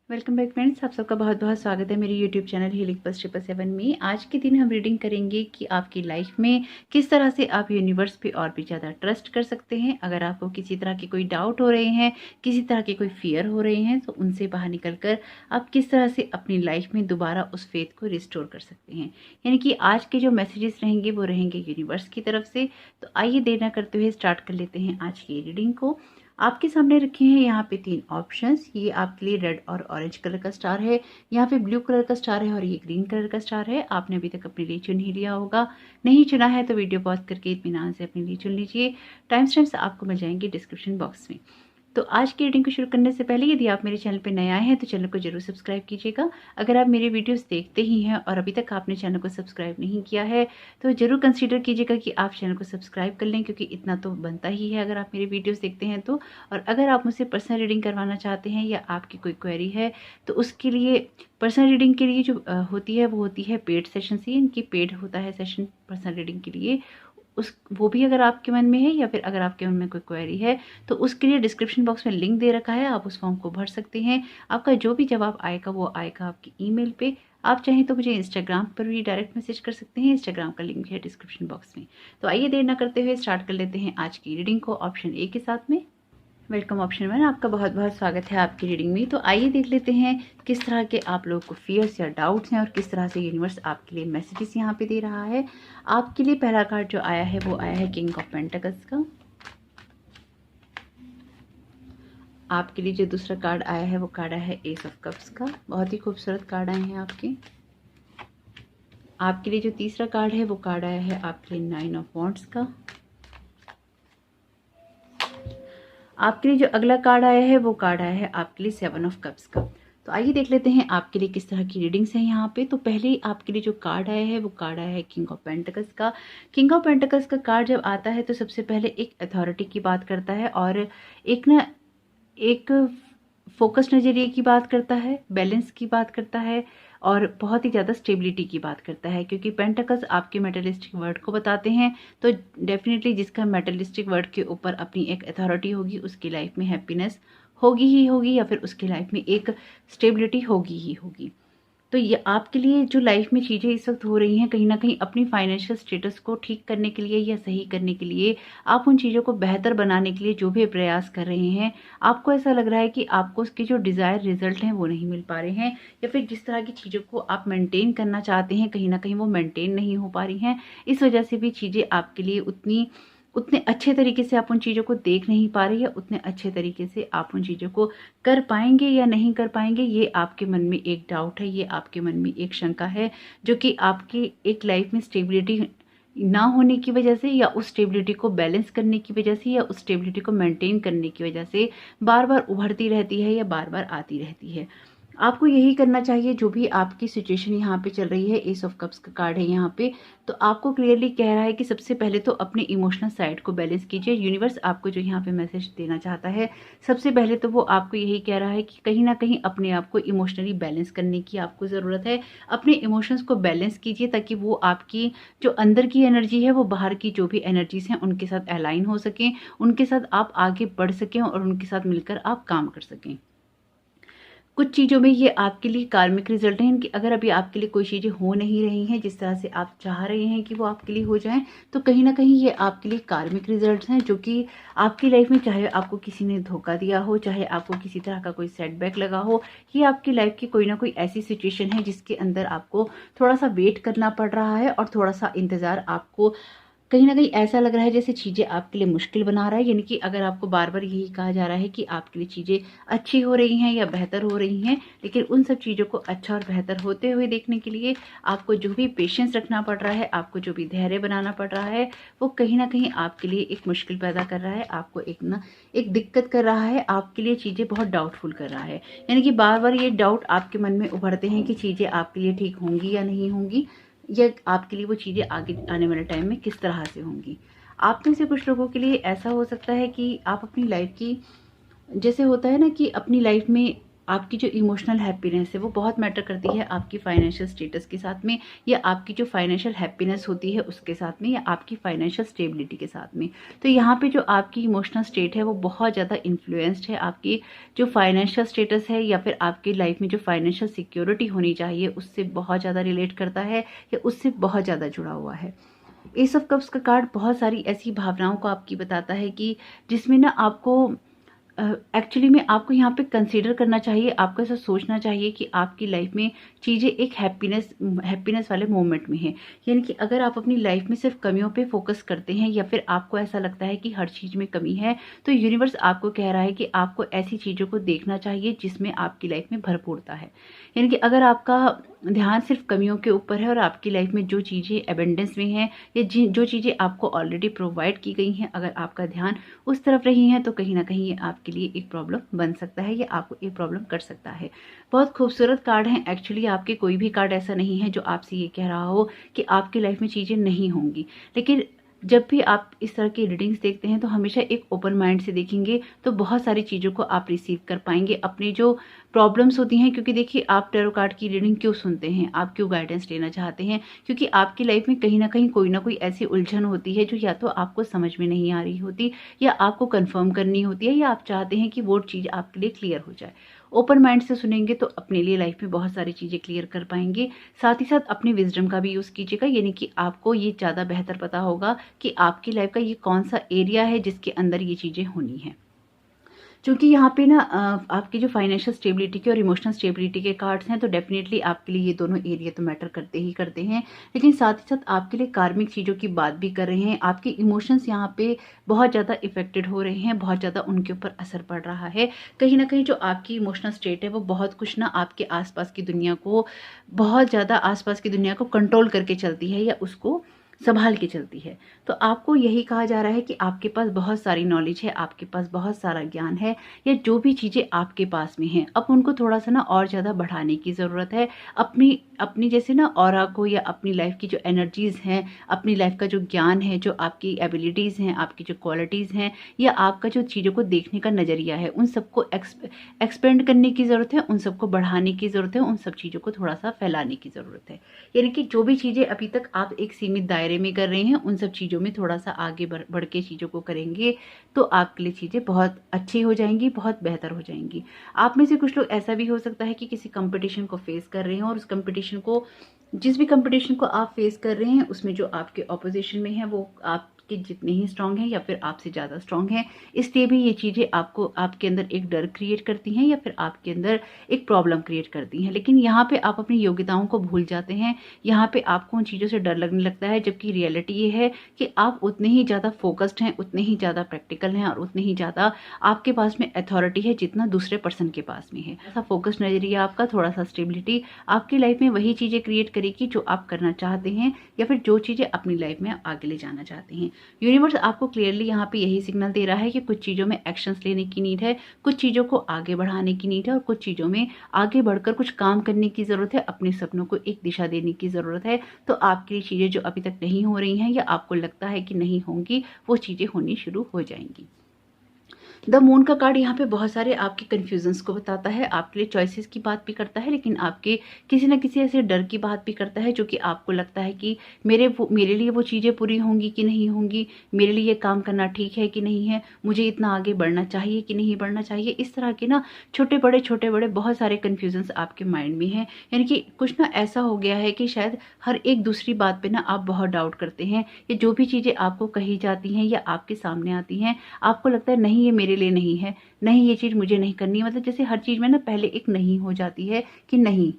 Welcome back friends, आप सबका बहुत बहुत स्वागत है मेरे यूट्यूब चैनल हीलिंग प्लस 777 में। आज के दिन हम रीडिंग करेंगे कि आपकी लाइफ में किस तरह से आप यूनिवर्स पे और भी ज़्यादा ट्रस्ट कर सकते हैं। अगर आपको किसी तरह के कोई डाउट हो रहे हैं, किसी तरह के कोई फियर हो रहे हैं, तो उनसे बाहर निकल कर आप किस तरह से अपनी लाइफ में दोबारा उस फेथ को रिस्टोर कर सकते हैं। यानी कि आज के जो मैसेजेस रहेंगे वो रहेंगे यूनिवर्स की तरफ से। तो आइए देर ना करते हुए स्टार्ट कर लेते हैं आज की रीडिंग को। आपके सामने रखे हैं यहाँ पे 3 ऑप्शंस। ये आपके लिए रेड और ऑरेंज कलर का स्टार है, यहाँ पे ब्लू कलर का स्टार है और ये ग्रीन कलर का स्टार है। आपने अभी तक अपने लिए चुन ही लिया होगा, नहीं चुना है तो वीडियो पॉज करके इत्मीनान से अपने लिए चुन लीजिए। टाइम स्टैम्प्स आपको मिल जाएंगे डिस्क्रिप्शन बॉक्स में। तो आज की रीडिंग को शुरू करने से पहले यदि आप मेरे चैनल पर नए आए हैं तो चैनल को जरूर सब्सक्राइब कीजिएगा। अगर आप मेरे वीडियोस देखते ही हैं और अभी तक आपने चैनल को सब्सक्राइब नहीं किया है तो जरूर कंसीडर कीजिएगा कि आप चैनल को सब्सक्राइब कर लें, क्योंकि इतना तो बनता ही है अगर आप मेरे वीडियोस देखते हैं तो। और अगर आप मुझसे पर्सनल रीडिंग करवाना चाहते हैं या आपकी कोई क्वेरी है तो उसके लिए पर्सनल रीडिंग के लिए जो होती है वो होती है पेड सेशन से। इनकी पेड होता है सेशन पर्सनल रीडिंग के लिए। वो भी अगर आपके मन में है या फिर अगर आपके मन में कोई क्वेरी है तो उसके लिए डिस्क्रिप्शन बॉक्स में लिंक दे रखा है, आप उस फॉर्म को भर सकते हैं। आपका जो भी जवाब आएगा वो आएगा आपकी ईमेल पे। आप चाहें तो मुझे इंस्टाग्राम पर भी डायरेक्ट मैसेज कर सकते हैं, इंस्टाग्राम का लिंक भी है डिस्क्रिप्शन बॉक्स में। तो आइए देर ना करते हुए स्टार्ट कर लेते हैं आज की रीडिंग को ऑप्शन ए के साथ में। वेलकम ऑप्शन 1, आपका बहुत बहुत स्वागत है आपकी रीडिंग में। तो आइए देख लेते हैं किस तरह के आप लोगों को फियर्स या डाउट्स हैं और किस तरह से यूनिवर्स आपके लिए मैसेजेस यहाँ पे दे रहा है। आपके लिए पहला कार्ड जो आया है वो आया है किंग ऑफ पेंटिकल्स का। आपके लिए जो दूसरा कार्ड आया है वो कार्ड आया है एस ऑफ कप्स का। बहुत ही खूबसूरत कार्ड आए हैं आपके। आपके लिए जो तीसरा कार्ड है वो कार्ड आया है आपके लिए 9 ऑफ वॉन्ड्स का। आपके लिए जो अगला कार्ड आया है वो कार्ड आया है आपके लिए 7 ऑफ कप्स का। तो आइए देख लेते हैं आपके लिए किस तरह की रीडिंग्स हैं यहाँ पे। तो पहले आपके लिए जो कार्ड आया है वो कार्ड आया है किंग ऑफ पेंटिकल्स का। किंग ऑफ पेंटिकल्स का कार्ड जब आता है तो सबसे पहले एक अथॉरिटी की बात करता है और एक फोकस नज़रिए की बात करता है, बैलेंस की बात करता है और बहुत ही ज़्यादा स्टेबिलिटी की बात करता है। क्योंकि पेंटिकल्स आपके मेटलिस्टिक वर्ड को बताते हैं, तो डेफिनेटली जिसका मेटलिस्टिक वर्ड के ऊपर अपनी एक अथॉरिटी होगी उसकी लाइफ में हैप्पीनेस होगी ही होगी, या फिर उसकी लाइफ में एक स्टेबिलिटी होगी ही होगी। तो ये आपके लिए जो लाइफ में चीज़ें इस वक्त हो रही हैं, कहीं ना कहीं अपनी फाइनेंशियल स्टेटस को ठीक करने के लिए या सही करने के लिए, आप उन चीज़ों को बेहतर बनाने के लिए जो भी प्रयास कर रहे हैं, आपको ऐसा लग रहा है कि आपको उसके जो डिज़ायर रिजल्ट हैं वो नहीं मिल पा रहे हैं, या फिर जिस तरह की चीज़ों को आप मेंटेन करना चाहते हैं कहीं ना कहीं वो मेंटेन नहीं हो पा रही हैं। इस वजह से भी चीज़ें आपके लिए उतने अच्छे तरीके से आप उन चीज़ों को देख नहीं पा रहे, या उतने अच्छे तरीके से आप उन चीज़ों को कर पाएंगे या नहीं कर पाएंगे, ये आपके मन में एक डाउट है, ये आपके मन में एक शंका है, जो कि आपकी एक लाइफ में स्टेबिलिटी ना होने की वजह से, या उस स्टेबिलिटी को बैलेंस करने की वजह से, या उस स्टेबिलिटी को मेंटेन करने की वजह से बार बार उभरती रहती है या बार बार आती रहती है। आपको यही करना चाहिए जो भी आपकी सिचुएशन यहाँ पे चल रही है। एस ऑफ कप्स का कार्ड है यहाँ पे, तो आपको क्लियरली कह रहा है कि सबसे पहले तो अपने इमोशनल साइड को बैलेंस कीजिए। यूनिवर्स आपको जो यहाँ पे मैसेज देना चाहता है, सबसे पहले तो वो आपको यही कह रहा है कि कहीं ना कहीं अपने आप को इमोशनली बैलेंस करने की आपको ज़रूरत है। अपने इमोशंस को बैलेंस कीजिए ताकि वो आपकी जो अंदर की एनर्जी है वो बाहर की जो भी एनर्जीज हैं उनके साथ अलाइन हो सकें, उनके साथ आप आगे बढ़ सकें और उनके साथ मिलकर आप काम कर सकें। कुछ चीज़ों में ये आपके लिए कार्मिक रिजल्ट हैं कि अगर अभी आपके लिए कोई चीज़ें हो नहीं रही हैं जिस तरह से आप चाह रहे हैं कि वो आपके लिए हो जाएं, तो कहीं ना कहीं ये आपके लिए कार्मिक रिजल्ट्स हैं, जो कि आपकी लाइफ में चाहे आपको किसी ने धोखा दिया हो, चाहे आपको किसी तरह का कोई सेटबैक लगा हो, ये आपकी लाइफ की कोई ना कोई ऐसी सिचुएशन है जिसके अंदर आपको थोड़ा सा वेट करना पड़ रहा है और थोड़ा सा इंतज़ार आपको कहीं ना कहीं ऐसा लग रहा है जैसे चीज़ें आपके लिए मुश्किल बना रहा है। यानी कि अगर आपको बार बार यही कहा जा रहा है कि आपके लिए चीज़ें अच्छी हो रही हैं या बेहतर हो रही हैं, लेकिन उन सब चीज़ों को अच्छा और बेहतर होते हुए देखने के लिए आपको जो भी पेशेंस रखना पड़ रहा है, आपको जो भी धैर्य बनाना पड़ रहा है, वो कहीं ना कहीं आपके लिए एक मुश्किल पैदा कर रहा है, आपको एक दिक्कत कर रहा है, आपके लिए चीज़ें बहुत डाउटफुल कर रहा है। यानी कि बार बार ये डाउट आपके मन में उभरते हैं कि चीज़ें आपके लिए ठीक होंगी या नहीं होंगी, या आपके लिए वो चीज़ें आगे आने वाले टाइम में किस तरह से होंगी। आप में से कुछ लोगों के लिए ऐसा हो सकता है कि आप अपनी लाइफ की, जैसे होता है ना कि अपनी लाइफ में आपकी जो इमोशनल हैप्पीनेस है वो बहुत मैटर करती है आपकी फाइनेंशियल स्टेटस के साथ में, या आपकी जो फाइनेंशियल हैप्पीनेस होती है उसके साथ में, या आपकी फाइनेंशियल स्टेबिलिटी के साथ में। तो यहाँ पे जो आपकी इमोशनल स्टेट है वो बहुत ज़्यादा इन्फ्लुएंस्ड है आपकी जो फाइनेंशियल स्टेटस है, या फिर आपकी लाइफ में जो फाइनेंशियल सिक्योरिटी होनी चाहिए उससे बहुत ज़्यादा रिलेट करता है, या उससे बहुत ज़्यादा जुड़ा हुआ है। एस ऑफ कप्स का कार्ड बहुत सारी ऐसी भावनाओं को आपकी बताता है कि जिसमें ना आपको एक्चुअली में आपको यहाँ पे कंसीडर करना चाहिए, आपको ऐसा सोचना चाहिए कि आपकी लाइफ में चीज़ें एक हैप्पीनेस वाले मोमेंट में है। यानी कि अगर आप अपनी लाइफ में सिर्फ कमियों पे फोकस करते हैं, या फिर आपको ऐसा लगता है कि हर चीज़ में कमी है, तो यूनिवर्स आपको कह रहा है कि आपको ऐसी चीज़ों को देखना चाहिए जिसमें आपकी लाइफ में भरपूरता है। यानी कि अगर आपका ध्यान सिर्फ कमियों के ऊपर है और आपकी लाइफ में जो चीज़ें एबेंडेंस में हैं, या जो चीज़ें आपको ऑलरेडी प्रोवाइड की गई हैं, अगर आपका ध्यान उस तरफ रही है तो कहीं ना कहीं ये आपके लिए एक प्रॉब्लम बन सकता है, या आपको एक प्रॉब्लम कर सकता है। बहुत खूबसूरत कार्ड हैं एक्चुअली आपके, कोई भी कार्ड ऐसा नहीं है जो आपसे ये कह रहा हो कि आपकी लाइफ में चीज़ें नहीं होंगी। लेकिन जब भी आप इस तरह की रीडिंग्स देखते हैं तो हमेशा एक ओपन माइंड से देखेंगे तो बहुत सारी चीज़ों को आप रिसीव कर पाएंगे। अपनी जो प्रॉब्लम्स होती हैं, क्योंकि देखिए आप टैरो कार्ड की रीडिंग क्यों सुनते हैं, आप क्यों गाइडेंस लेना चाहते हैं, क्योंकि आपकी लाइफ में कहीं ना कोई ऐसी उलझन होती है जो या तो आपको समझ में नहीं आ रही होती, या आपको कंफर्म करनी होती है, या आप चाहते हैं कि वो चीज़ आपके लिए क्लियर हो जाए। ओपन माइंड से सुनेंगे तो अपने लिए लाइफ में बहुत सारी चीज़ें क्लियर कर पाएंगे। साथ ही साथ अपनी विजडम का भी यूज़ कीजिएगा, यानी कि आपको ये ज़्यादा बेहतर पता होगा कि आपकी लाइफ का ये कौन सा एरिया है जिसके अंदर ये चीज़ें होनी है। क्योंकि यहाँ पे ना आपकी जो फाइनेंशियल स्टेबिलिटी के और इमोशनल स्टेबिलिटी के कार्ड्स हैं, तो डेफिनेटली आपके लिए ये दोनों एरिया तो मैटर करते ही करते हैं, लेकिन साथ ही साथ आपके लिए कार्मिक चीज़ों की बात भी कर रहे हैं। आपके इमोशंस यहाँ पे बहुत ज़्यादा इफेक्टेड हो रहे हैं, बहुत ज़्यादा उनके ऊपर असर पड़ रहा है। कहीं ना कहीं जो आपकी इमोशनल स्टेट है वो बहुत कुछ ना आपके आसपास की दुनिया को, बहुत ज़्यादा आसपास की दुनिया को कंट्रोल करके चलती है, या उसको संभाल के चलती है। तो आपको यही कहा जा रहा है कि आपके पास बहुत सारी नॉलेज है, आपके पास बहुत सारा ज्ञान है, या जो भी चीज़ें आपके पास में हैं अब उनको थोड़ा सा ना और ज़्यादा बढ़ाने की ज़रूरत है। अपनी अपनी जैसे ना ऑरा को, या अपनी लाइफ की जो एनर्जीज़ हैं, अपनी लाइफ का जो ज्ञान है, जो आपकी एबिलिटीज़ हैं, आपकी जो क्वालिटीज़ हैं, या आपका जो चीज़ों को देखने का नज़रिया है, उन सबको एक्सपेंड करने की ज़रूरत है, उन सबको बढ़ाने की ज़रूरत है, उन सब चीज़ों को थोड़ा सा फैलाने की ज़रूरत है। यानी कि जो भी चीज़ें अभी तक आप एक सीमित दायरे में कर रहे हैं, उन सब चीज़ों में थोड़ा सा आगे बढ़ के चीज़ों को करेंगे तो आपके लिए चीज़ें बहुत अच्छी हो जाएंगी, बहुत बेहतर हो जाएंगी। आप में से कुछ लोग ऐसा भी हो सकता है कि किसी कंपटीशन को फेस कर रहे हैं, और उस कंपटीशन को, जिस भी कंपटीशन को आप फेस कर रहे हैं उसमें जो आपके ऑपोजिशन में है वो आपके जितने ही स्ट्रांग हैं या फिर आपसे ज़्यादा स्ट्रांग हैं, इसलिए भी ये चीज़ें आपको, आपके अंदर एक डर क्रिएट करती हैं, या फिर आपके अंदर एक प्रॉब्लम क्रिएट करती हैं। लेकिन यहाँ पे आप अपनी योग्यताओं को भूल जाते हैं, यहाँ पे आपको उन चीज़ों से डर लगने लगता है, जबकि रियलिटी ये है कि आप उतने ही ज़्यादा फोकस्ड हैं, उतने ही ज़्यादा प्रैक्टिकल हैं, और उतने ही ज़्यादा आपके पास में अथॉरिटी है जितना दूसरे पर्सन के पास में है। ऐसा फोकस्ड नजरिया आपका, थोड़ा सा स्टेबिलिटी आपकी लाइफ में वही चीज़ें क्रिएट करेगी जो आप करना चाहते हैं, या फिर जो चीज़ें अपनी लाइफ में आगे ले जाना चाहते हैं। यूनिवर्स आपको क्लियरली यहाँ पे यही सिग्नल दे रहा है कि कुछ चीज़ों में एक्शंस लेने की नीड है, कुछ चीज़ों को आगे बढ़ाने की नीड है, और कुछ चीज़ों में आगे बढ़कर कुछ काम करने की ज़रूरत है, अपने सपनों को एक दिशा देने की ज़रूरत है। तो आपके लिए चीज़ें जो अभी तक नहीं हो रही हैं, या आपको लगता है कि नहीं होंगी, वो चीज़ें होनी शुरू हो जाएंगी। द मून का कार्ड यहाँ पे बहुत सारे आपके कन्फ्यूजन्स को बताता है, आपके लिए चॉइसेस की बात भी करता है, लेकिन आपके किसी न किसी ऐसे डर की बात भी करता है जो कि आपको लगता है कि मेरे लिए वो चीज़ें पूरी होंगी कि नहीं होंगी, मेरे लिए ये काम करना ठीक है कि नहीं है, मुझे इतना आगे बढ़ना चाहिए कि नहीं बढ़ना चाहिए। इस तरह के ना छोटे बड़े बहुत सारे कन्फ्यूजन्स आपके माइंड में हैं। यानी कि कुछ ना ऐसा हो गया है कि शायद हर एक दूसरी बात पे ना आप बहुत डाउट करते हैं, या जो भी चीज़ें आपको कही जाती हैं या आपके सामने आती हैं, आपको लगता है नहीं ये मेरे लिए नहीं है, नहीं ये चीज़ मुझे नहीं करनी है। मतलब जैसे हर चीज़ में ना पहले एक नहीं हो जाती है कि नहीं,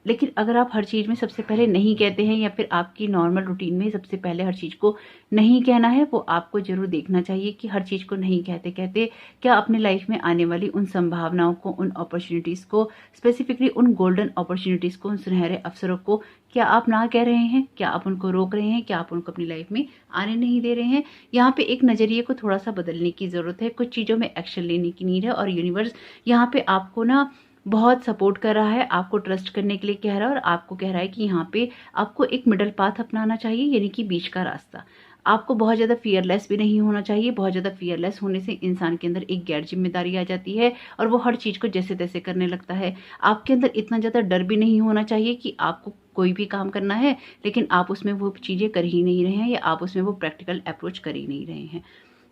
लेकिन अगर आप हर चीज़ में सबसे पहले नहीं कहते हैं, या फिर आपकी नॉर्मल रूटीन में सबसे पहले हर चीज़ को नहीं कहना है, वो आपको ज़रूर देखना चाहिए कि हर चीज़ को नहीं कहते कहते क्या अपने लाइफ में आने वाली उन संभावनाओं को, उन अपॉर्चुनिटीज़ को, स्पेसिफिकली उन गोल्डन अपॉर्चुनिटीज़ को, उन सुनहरे अवसरों को क्या आप ना कह रहे हैं, क्या आप उनको रोक रहे हैं, क्या आप उनको अपनी लाइफ में आने नहीं दे रहे हैं। यहाँ पे एक नज़रिए को थोड़ा सा बदलने की ज़रूरत है, कुछ चीज़ों में एक्शन लेने की नीड है, और यूनिवर्स यहाँ पे आपको ना बहुत सपोर्ट कर रहा है, आपको ट्रस्ट करने के लिए कह रहा है, और आपको कह रहा है कि यहाँ पे आपको एक मिडल पाथ अपनाना चाहिए, यानी कि बीच का रास्ता। आपको बहुत ज़्यादा फियरलेस भी नहीं होना चाहिए। बहुत ज़्यादा फियरलेस होने से इंसान के अंदर एक गैर जिम्मेदारी आ जाती है और वो हर चीज़ को जैसे तैसे करने लगता है। आपके अंदर इतना ज़्यादा डर भी नहीं होना चाहिए कि आपको कोई भी काम करना है लेकिन आप उसमें वो चीज़ें कर ही नहीं रहे हैं या आप उसमें वो प्रैक्टिकल अप्रोच कर ही नहीं रहे हैं।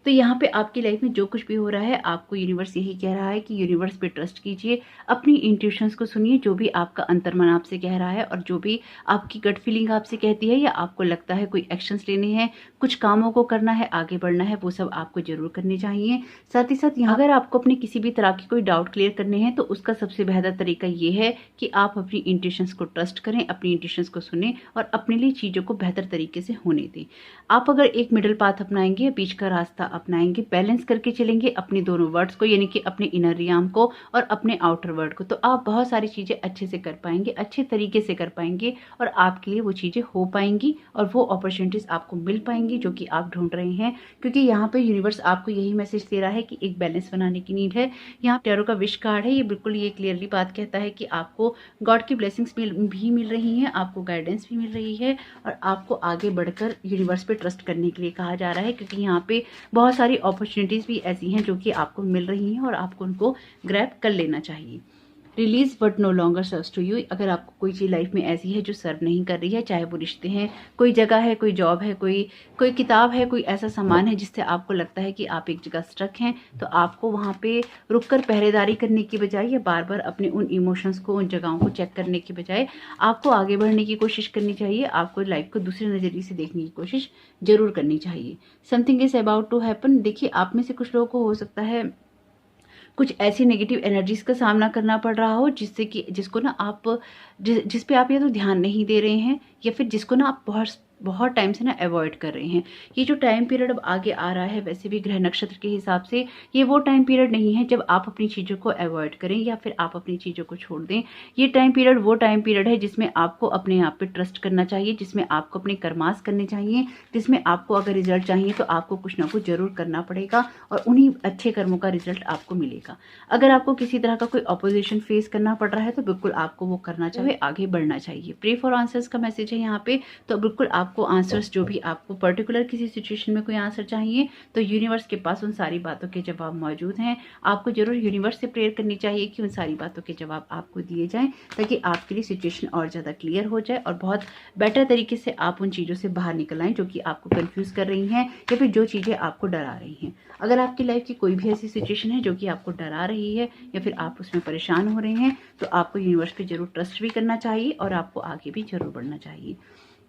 तो यहाँ पे आपकी लाइफ में जो कुछ भी हो रहा है, आपको यूनिवर्स यही कह रहा है कि यूनिवर्स पे ट्रस्ट कीजिए, अपनी इंट्यूशंस को सुनिए, जो भी आपका अंतर्मन आपसे कह रहा है और जो भी आपकी गट फीलिंग आपसे कहती है या आपको लगता है कोई एक्शंस लेने हैं, कुछ कामों को करना है, आगे बढ़ना है, वो सब आपको जरूर करने चाहिए। साथ ही साथ यहाँ अगर आपको अपने किसी भी तरह के कोई डाउट क्लियर करने हैं तो उसका सबसे बेहतर तरीका ये है कि आप अपनी इंट्यूशंस को ट्रस्ट करें, अपनी इंट्यूशंस को सुने और अपने लिए चीज़ों को बेहतर तरीके से होने दें। आप अगर एक मिडिल पाथ अपनाएंगे, बीच का रास्ता अपनाएंगे, बैलेंस करके चलेंगे अपने दोनों वर्ड्स को, यानी कि अपने इनर रियाम को और अपने आउटर वर्ड को, तो आप बहुत सारी चीज़ें अच्छे से कर पाएंगे, अच्छे तरीके से कर पाएंगे और आपके लिए वो चीज़ें हो पाएंगी और वो अपॉर्चुनिटीज़ आपको मिल पाएंगी जो कि आप ढूंढ रहे हैं। क्योंकि यहाँ पे यूनिवर्स आपको यही मैसेज दे रहा है कि एक बैलेंस बनाने की नीड है। यहाँ टैरो का विश कार्ड है, ये बिल्कुल ये क्लियरली बात कहता है कि आपको गॉड की ब्लेसिंग्स भी मिल रही हैं, आपको गाइडेंस भी मिल रही है और आपको आगे बढ़कर यूनिवर्स पे ट्रस्ट करने के लिए कहा जा रहा है। क्योंकि यहाँ पे बहुत सारी अपॉर्चुनिटीज़ भी ऐसी हैं जो कि आपको मिल रही हैं और आपको उनको ग्रैब कर लेना चाहिए। Release but no longer serves to you. अगर आपको कोई चीज़ लाइफ में ऐसी है जो सर्व नहीं कर रही है, चाहे वो रिश्ते हैं, कोई जगह है, कोई जॉब है, कोई किताब है, कोई ऐसा सामान है जिससे आपको लगता है कि आप एक जगह स्ट्रक हैं, तो आपको वहाँ पे रुककर पहरेदारी करने की बजाय या बार बार अपने उन इमोशंस को, उन जगहों को चेक करने की बजाय आपको आगे बढ़ने की कोशिश करनी चाहिए। आपको लाइफ को दूसरे नज़रिए से देखने की कोशिश जरूर करनी चाहिए। Something is about to happen. देखिए, आप में से कुछ लोगों को हो सकता है कुछ ऐसी नेगेटिव एनर्जीज का सामना करना पड़ रहा हो जिससे कि जिसको ना आप जिस पे आप या तो ध्यान नहीं दे रहे हैं या फिर जिसको ना आप बहुत टाइम से ना अवॉइड कर रहे हैं। ये जो टाइम पीरियड अब आगे आ रहा है, वैसे भी ग्रह नक्षत्र के हिसाब से ये वो टाइम पीरियड नहीं है जब आप अपनी चीज़ों को अवॉइड करें या फिर आप अपनी चीज़ों को छोड़ दें। ये टाइम पीरियड वो टाइम पीरियड है जिसमें आपको अपने आप पे ट्रस्ट करना चाहिए, जिसमें आपको अपने कर्मास करने चाहिए, जिसमें आपको अगर रिजल्ट चाहिए तो आपको कुछ ना कुछ जरूर करना पड़ेगा और उन्हीं अच्छे कर्मों का रिजल्ट आपको मिलेगा। अगर आपको किसी तरह का कोई अपोजिशन फेस करना पड़ रहा है तो बिल्कुल आपको वो करना चाहिए, आगे बढ़ना चाहिए। प्रे फॉर आंसर्स का मैसेज है यहाँ पे, तो बिल्कुल आपको आंसर्स, जो भी आपको पर्टिकुलर किसी सिचुएशन में कोई आंसर चाहिए तो यूनिवर्स के पास उन सारी बातों के जवाब मौजूद हैं। आपको जरूर यूनिवर्स से प्रेयर करनी चाहिए कि उन सारी बातों के जवाब आपको दिए जाएं ताकि आपके लिए सिचुएशन और ज़्यादा क्लियर हो जाए और बहुत बेटर तरीके से आप उन चीज़ों से बाहर निकल आएँ जो कि आपको कन्फ्यूज़ कर रही हैं या फिर जो चीज़ें आपको डरा रही हैं। अगर आपकी लाइफ की कोई भी ऐसी सिचुएशन है जो कि आपको डरा रही है या फिर आप उसमें परेशान हो रहे हैं तो आपको यूनिवर्स पे जरूर ट्रस्ट भी करना चाहिए और आपको आगे भी जरूर बढ़ना चाहिए।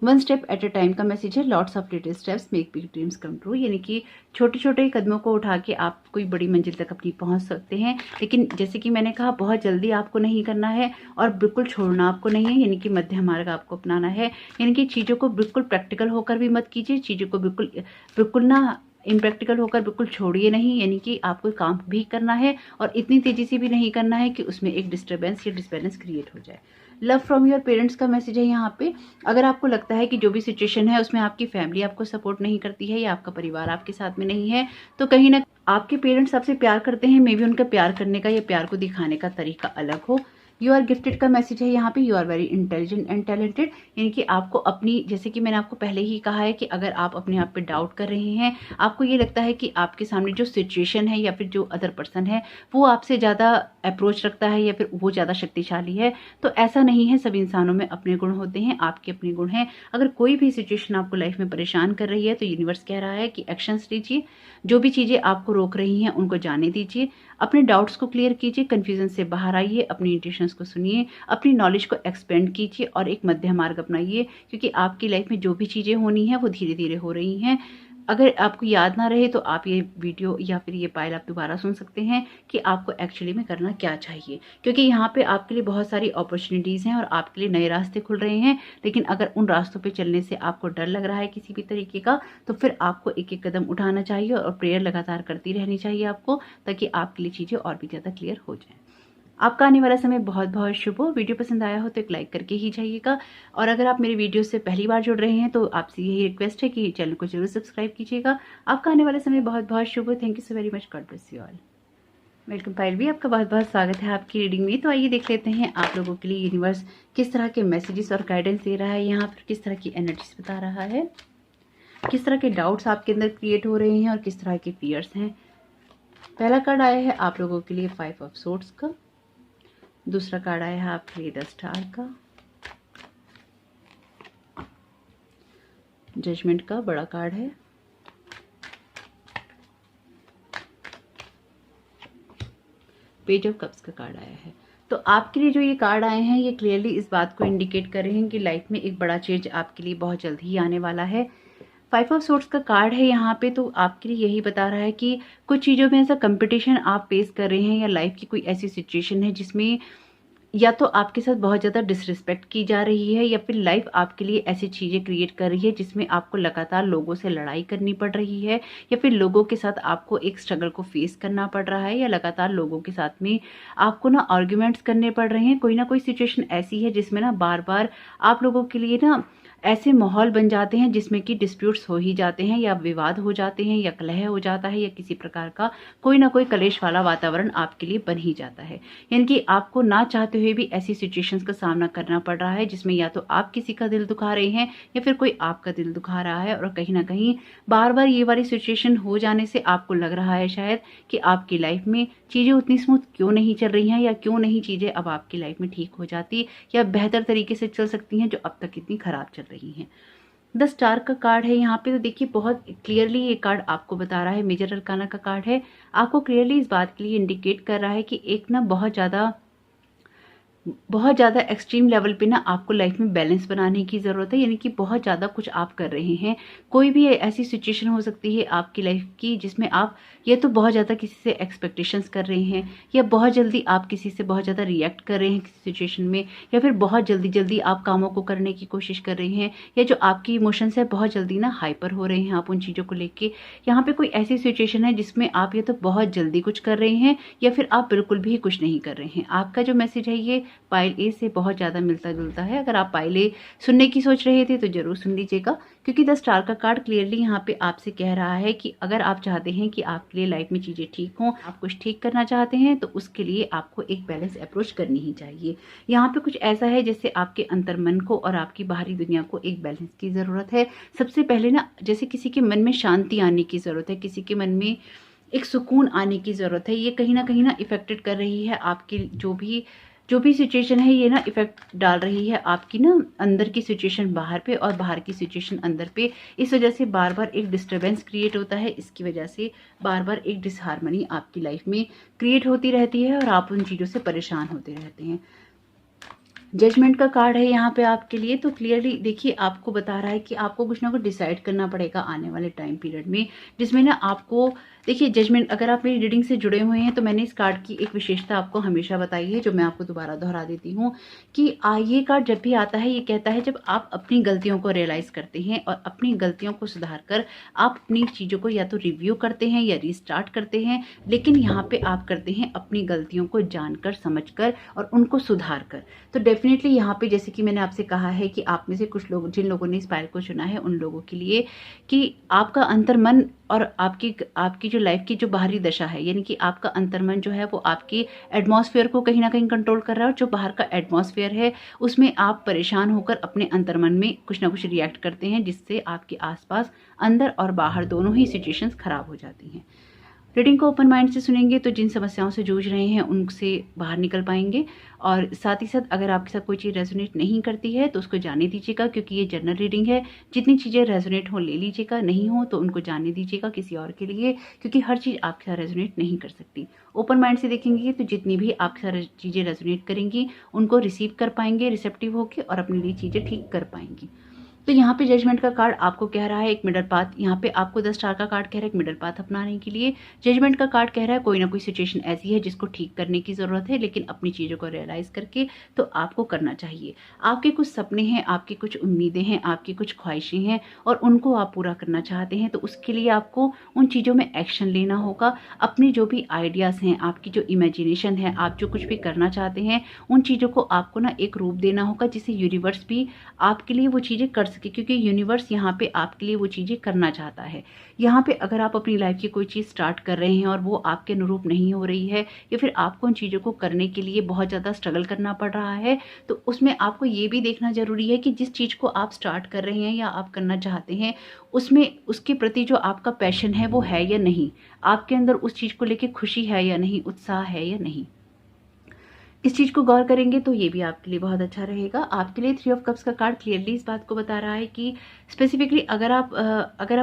One step at a time का मैसेज है। Lots of little steps make big dreams come true, यानी कि छोटे छोटे कदमों को उठा के आप कोई बड़ी मंजिल तक अपनी पहुंच सकते हैं। लेकिन जैसे कि मैंने कहा, बहुत जल्दी आपको नहीं करना है और बिल्कुल छोड़ना आपको नहीं है, यानी कि मध्य मार्ग आपको अपनाना है। यानी कि चीज़ों को बिल्कुल प्रैक्टिकल होकर भी मत कीजिए, चीज़ों को बिल्कुल ना इम्प्रैक्टिकल होकर बिल्कुल छोड़िए नहीं। यानी कि आपको काम भी करना है और इतनी तेज़ी से भी नहीं करना है कि उसमें एक डिस्टर्बेंस या डिसबैलेंस क्रिएट हो जाए। लव फ्रॉम योर पेरेंट्स का मैसेज है यहाँ पे। अगर आपको लगता है कि जो भी सिचुएशन है उसमें आपकी फैमिली आपको सपोर्ट नहीं करती है या आपका परिवार आपके साथ में नहीं है तो कहीं ना आपके पेरेंट्स आपसे प्यार करते हैं, मे बी उनका प्यार करने का या प्यार को दिखाने का तरीका अलग हो। यू आर गिफ्टेड का मैसेज है यहाँ पे। You are very intelligent and talented, यानी कि आपको अपनी, जैसे कि मैंने आपको पहले ही कहा है कि अगर आप अपने आप पे डाउट कर रहे हैं, आपको ये लगता है कि आपके सामने जो सिचुएशन है या फिर जो अदर पर्सन है वो आपसे ज़्यादा अप्रोच रखता है या फिर वो ज़्यादा शक्तिशाली है, तो ऐसा नहीं है। सभी इंसानों में अपने गुण होते हैं, आपके अपने गुण हैं। अगर कोई भी सिचुएशन आपको लाइफ में परेशान कर रही है तो यूनिवर्स कह रहा है कि एक्शंस लीजिए, जो भी चीज़ें आपको रोक रही हैं उनको जाने दीजिए, अपने डाउट्स को क्लियर कीजिए, कन्फ्यूजन से बाहर आइए, अपनी इंट्यूशंस को सुनिए, अपनी नॉलेज को एक्सपेंड कीजिए और एक मध्य मार्ग अपनाइए। क्योंकि आपकी लाइफ में जो भी चीज़ें होनी है वो धीरे धीरे हो रही हैं। अगर आपको याद ना रहे तो आप ये वीडियो या फिर ये फाइल आप दोबारा सुन सकते हैं कि आपको एक्चुअली में करना क्या चाहिए। क्योंकि यहाँ पे आपके लिए बहुत सारी अपॉर्चुनिटीज़ हैं और आपके लिए नए रास्ते खुल रहे हैं। लेकिन अगर उन रास्तों पे चलने से आपको डर लग रहा है किसी भी तरीके का, तो फिर आपको एक एक कदम उठाना चाहिए और प्रेयर लगातार करती रहनी चाहिए आपको, ताकि आपके लिए चीज़ें और भी ज़्यादा क्लियर हो जाएँ। आपका आने वाला समय बहुत बहुत शुभ हो। वीडियो पसंद आया हो तो एक लाइक करके ही जाइएगा और अगर आप मेरी वीडियो से पहली बार जुड़ रहे हैं तो आपसे यही रिक्वेस्ट है कि चैनल को जरूर सब्सक्राइब कीजिएगा। आपका आने वाला समय बहुत बहुत शुभ हो। Thank you so very much. God bless you all. Welcome Payal भी, आपका बहुत बहुत स्वागत है आपकी रीडिंग में। तो आइए देख लेते हैं आप लोगों के लिए यूनिवर्स किस तरह के मैसेजेस और गाइडेंस दे रहा है, यहाँ पर किस तरह की एनर्जीज बता रहा है। किस तरह के डाउट्स आपके अंदर क्रिएट हो रहे हैं और किस तरह के फियर्स हैं। पहला कार्ड आया है आप लोगों के लिए 5 ऑफ सोर्ड्स का, दूसरा कार्ड आया है आपके लिए 10 स्टार का, जजमेंट का बड़ा कार्ड है, पेज ऑफ कप्स का कार्ड आया है। तो आपके लिए जो ये कार्ड आए हैं ये क्लियरली इस बात को इंडिकेट कर रहे हैं कि लाइफ में एक बड़ा चेंज आपके लिए बहुत जल्द ही आने वाला है। 5 ऑफ सोर्ड्स का कार्ड है यहाँ पे, तो आपके लिए यही बता रहा है कि कुछ चीज़ों में ऐसा कंपटीशन आप फेस कर रहे हैं या लाइफ की कोई ऐसी सिचुएशन है जिसमें या तो आपके साथ बहुत ज़्यादा डिसरिस्पेक्ट की जा रही है या फिर लाइफ आपके लिए ऐसी चीज़ें क्रिएट कर रही है जिसमें आपको लगातार लोगों से लड़ाई करनी पड़ रही है या फिर लोगों के साथ आपको एक स्ट्रगल को फेस करना पड़ रहा है या लगातार लोगों के साथ में आपको ना आर्ग्यूमेंट्स करने पड़ रहे हैं। कोई ना कोई सिचुएशन ऐसी है जिसमें ना बार बार आप लोगों के लिए ना ऐसे माहौल बन जाते हैं जिसमें कि डिस्प्यूट्स हो ही जाते हैं या विवाद हो जाते हैं या कलह हो जाता है या किसी प्रकार का कोई ना कोई कलेश वाला वातावरण आपके लिए बन ही जाता है। यानी कि आपको ना चाहते हुए भी ऐसी सिचुएशंस का सामना करना पड़ रहा है जिसमें या तो आप किसी का दिल दुखा रहे हैं या फिर कोई आपका दिल दुखा रहा है, और कहीं ना कहीं बार बार ये वाली सिचुएशन हो जाने से आपको लग रहा है शायद कि आपकी लाइफ में चीज़ें उतनी स्मूथ क्यों नहीं चल रही हैं या क्यों नहीं चीज़ें अब आपकी लाइफ में ठीक हो जाती या बेहतर तरीके से चल सकती हैं जो अब तक इतनी खराब चल रही हैं। 10 स्टार का कार्ड है यहाँ पे, तो देखिए बहुत क्लियरली ये कार्ड आपको बता रहा है, मेजर अरकाना का कार्ड है, आपको क्लियरली इस बात के लिए इंडिकेट कर रहा है कि एक ना बहुत ज़्यादा एक्सट्रीम लेवल पे ना आपको लाइफ में बैलेंस बनाने की ज़रूरत है। यानी कि बहुत ज़्यादा कुछ आप कर रहे हैं, कोई भी ऐसी सिचुएशन हो सकती है आपकी लाइफ की जिसमें आप या तो बहुत ज़्यादा किसी से एक्सपेक्टेशंस कर रहे हैं या बहुत जल्दी आप किसी से बहुत ज़्यादा रिएक्ट कर रहे हैं किसी सिचुएशन में, या फिर बहुत जल्दी आप कामों को करने की कोशिश कर रहे हैं, या जो आपकी इमोशंस है बहुत जल्दी ना हाइपर हो रहे हैं आप उन चीज़ों को लेके। यहाँ पे कोई ऐसी सिचुएशन है जिसमें आप या तो बहुत जल्दी कुछ कर रहे हैं या फिर आप बिल्कुल भी कुछ नहीं कर रहे हैं। आपका जो मैसेज है ये पाइल ए से बहुत ज़्यादा मिलता जुलता है। अगर आप पाइल ए सुनने की सोच रहे थे तो जरूर सुन लीजिएगा, क्योंकि 10 स्टार का कार्ड क्लियरली यहाँ पे आपसे कह रहा है कि अगर आप चाहते हैं कि आपके लिए लाइफ में चीज़ें ठीक हों, आप कुछ ठीक करना चाहते हैं, तो उसके लिए आपको एक बैलेंस अप्रोच करनी ही चाहिए। यहाँ पे कुछ ऐसा है जैसे आपके अंतर्मन को और आपकी बाहरी दुनिया को एक बैलेंस की ज़रूरत है। सबसे पहले ना जैसे किसी के मन में शांति आने की ज़रूरत है, किसी के मन में एक सुकून आने की ज़रूरत है। ये कहीं ना इफेक्टेड कर रही है आपकी जो भी सिचुएशन है, ये ना इफेक्ट डाल रही है आपकी ना अंदर की सिचुएशन बाहर पे और बाहर की सिचुएशन अंदर पे। इस वजह से बार बार एक डिस्टर्बेंस क्रिएट होता है, इसकी वजह से बार बार एक डिसहार्मनी आपकी लाइफ में क्रिएट होती रहती है और आप उन चीज़ों से परेशान होते रहते हैं। जजमेंट का कार्ड है यहाँ पे आपके लिए, तो क्लियरली देखिए आपको बता रहा है कि आपको कुछ ना कुछ डिसाइड करना पड़ेगा आने वाले टाइम पीरियड में, जिसमें ना आपको देखिए जजमेंट, अगर आप मेरी रीडिंग से जुड़े हुए हैं तो मैंने इस कार्ड की एक विशेषता आपको हमेशा बताई है जो मैं आपको दोबारा दोहरा देती हूँ कि ये कार्ड जब भी आता है ये कहता है जब आप अपनी गलतियों को रियलाइज़ करते हैं और अपनी गलतियों को सुधार कर आप अपनी चीज़ों को या तो रिव्यू करते हैं या रीस्टार्ट करते हैं, लेकिन यहाँ पे आप करते हैं अपनी गलतियों को जानकर समझकर और उनको सुधार कर। तो डेफिनेटली यहाँ पे जैसे कि मैंने आपसे कहा है कि आप में से कुछ लोग, जिन लोगों ने इस पाइल को चुना है, उन लोगों के लिए कि आपका अंतर्मन और आपकी जो लाइफ की जो बाहरी दशा है, यानी कि आपका अंतर्मन जो है वो आपकी एटमॉस्फेयर को कहीं ना कहीं कंट्रोल कर रहा है, और जो बाहर का एटमॉस्फेयर है उसमें आप परेशान होकर अपने अंतर्मन में कुछ ना कुछ रिएक्ट करते हैं, जिससे आपके आसपास अंदर और बाहर दोनों ही सिचुएशंस खराब हो जाती हैं। रीडिंग को ओपन माइंड से सुनेंगे तो जिन समस्याओं से जूझ रहे हैं उनसे बाहर निकल पाएंगे, और साथ ही साथ अगर आपके साथ कोई चीज़ रेजोनेट नहीं करती है तो उसको जाने दीजिएगा, क्योंकि ये जनरल रीडिंग है। जितनी चीज़ें रेजोनेट हो ले लीजिएगा, नहीं हो तो उनको जाने दीजिएगा किसी और के लिए, क्योंकि हर चीज़ आपके साथ रेजोनेट नहीं कर सकती। ओपन माइंड से देखेंगे तो जितनी भी आपके साथ चीज़ें रेजोनेट करेंगी उनको रिसीव कर पाएंगे रिसेप्टिव होकर और अपने लिए चीज़ें ठीक कर पाएंगी। तो यहाँ पे जजमेंट का कार्ड आपको कह रहा है एक मिडल पाथ, यहाँ पे आपको 10 स्टार का कार्ड कह रहा है एक मिडल पाथ अपनाने के लिए। जजमेंट का कार्ड कह रहा है कोई ना कोई सिचुएशन ऐसी है जिसको ठीक करने की ज़रूरत है, लेकिन अपनी चीज़ों को रियलाइज़ करके तो आपको करना चाहिए। आपके कुछ सपने हैं, आपकी कुछ उम्मीदें हैं, आपकी कुछ ख्वाहिशें हैं और उनको आप पूरा करना चाहते हैं, तो उसके लिए आपको उन चीज़ों में एक्शन लेना होगा। अपनी जो भी आइडियाज़ हैं, आपकी जो इमेजिनेशन है, आप जो कुछ भी करना चाहते हैं, उन चीज़ों को आपको ना एक रूप देना होगा जिससे यूनिवर्स भी आपके लिए वो चीज़ें कर सके, क्योंकि यूनिवर्स यहाँ पे आपके लिए वो चीज़ें करना चाहता है। यहाँ पे अगर आप अपनी लाइफ की कोई चीज़ स्टार्ट कर रहे हैं और वो आपके अनुरूप नहीं हो रही है, या फिर आपको उन चीज़ों को करने के लिए बहुत ज़्यादा स्ट्रगल करना पड़ रहा है, तो उसमें आपको ये भी देखना ज़रूरी है कि जिस चीज़ को आप स्टार्ट कर रहे हैं या आप करना चाहते हैं, उसमें उसके प्रति जो आपका पैशन है वो है या नहीं, आपके अंदर उस चीज़ को लेके खुशी है या नहीं, उत्साह है या नहीं। इस चीज़ को गौर करेंगे तो ये भी आपके लिए बहुत अच्छा रहेगा। आपके लिए 3 ऑफ कप्स का कार्ड क्लियरली इस बात को बता रहा है कि स्पेसिफिकली अगर आप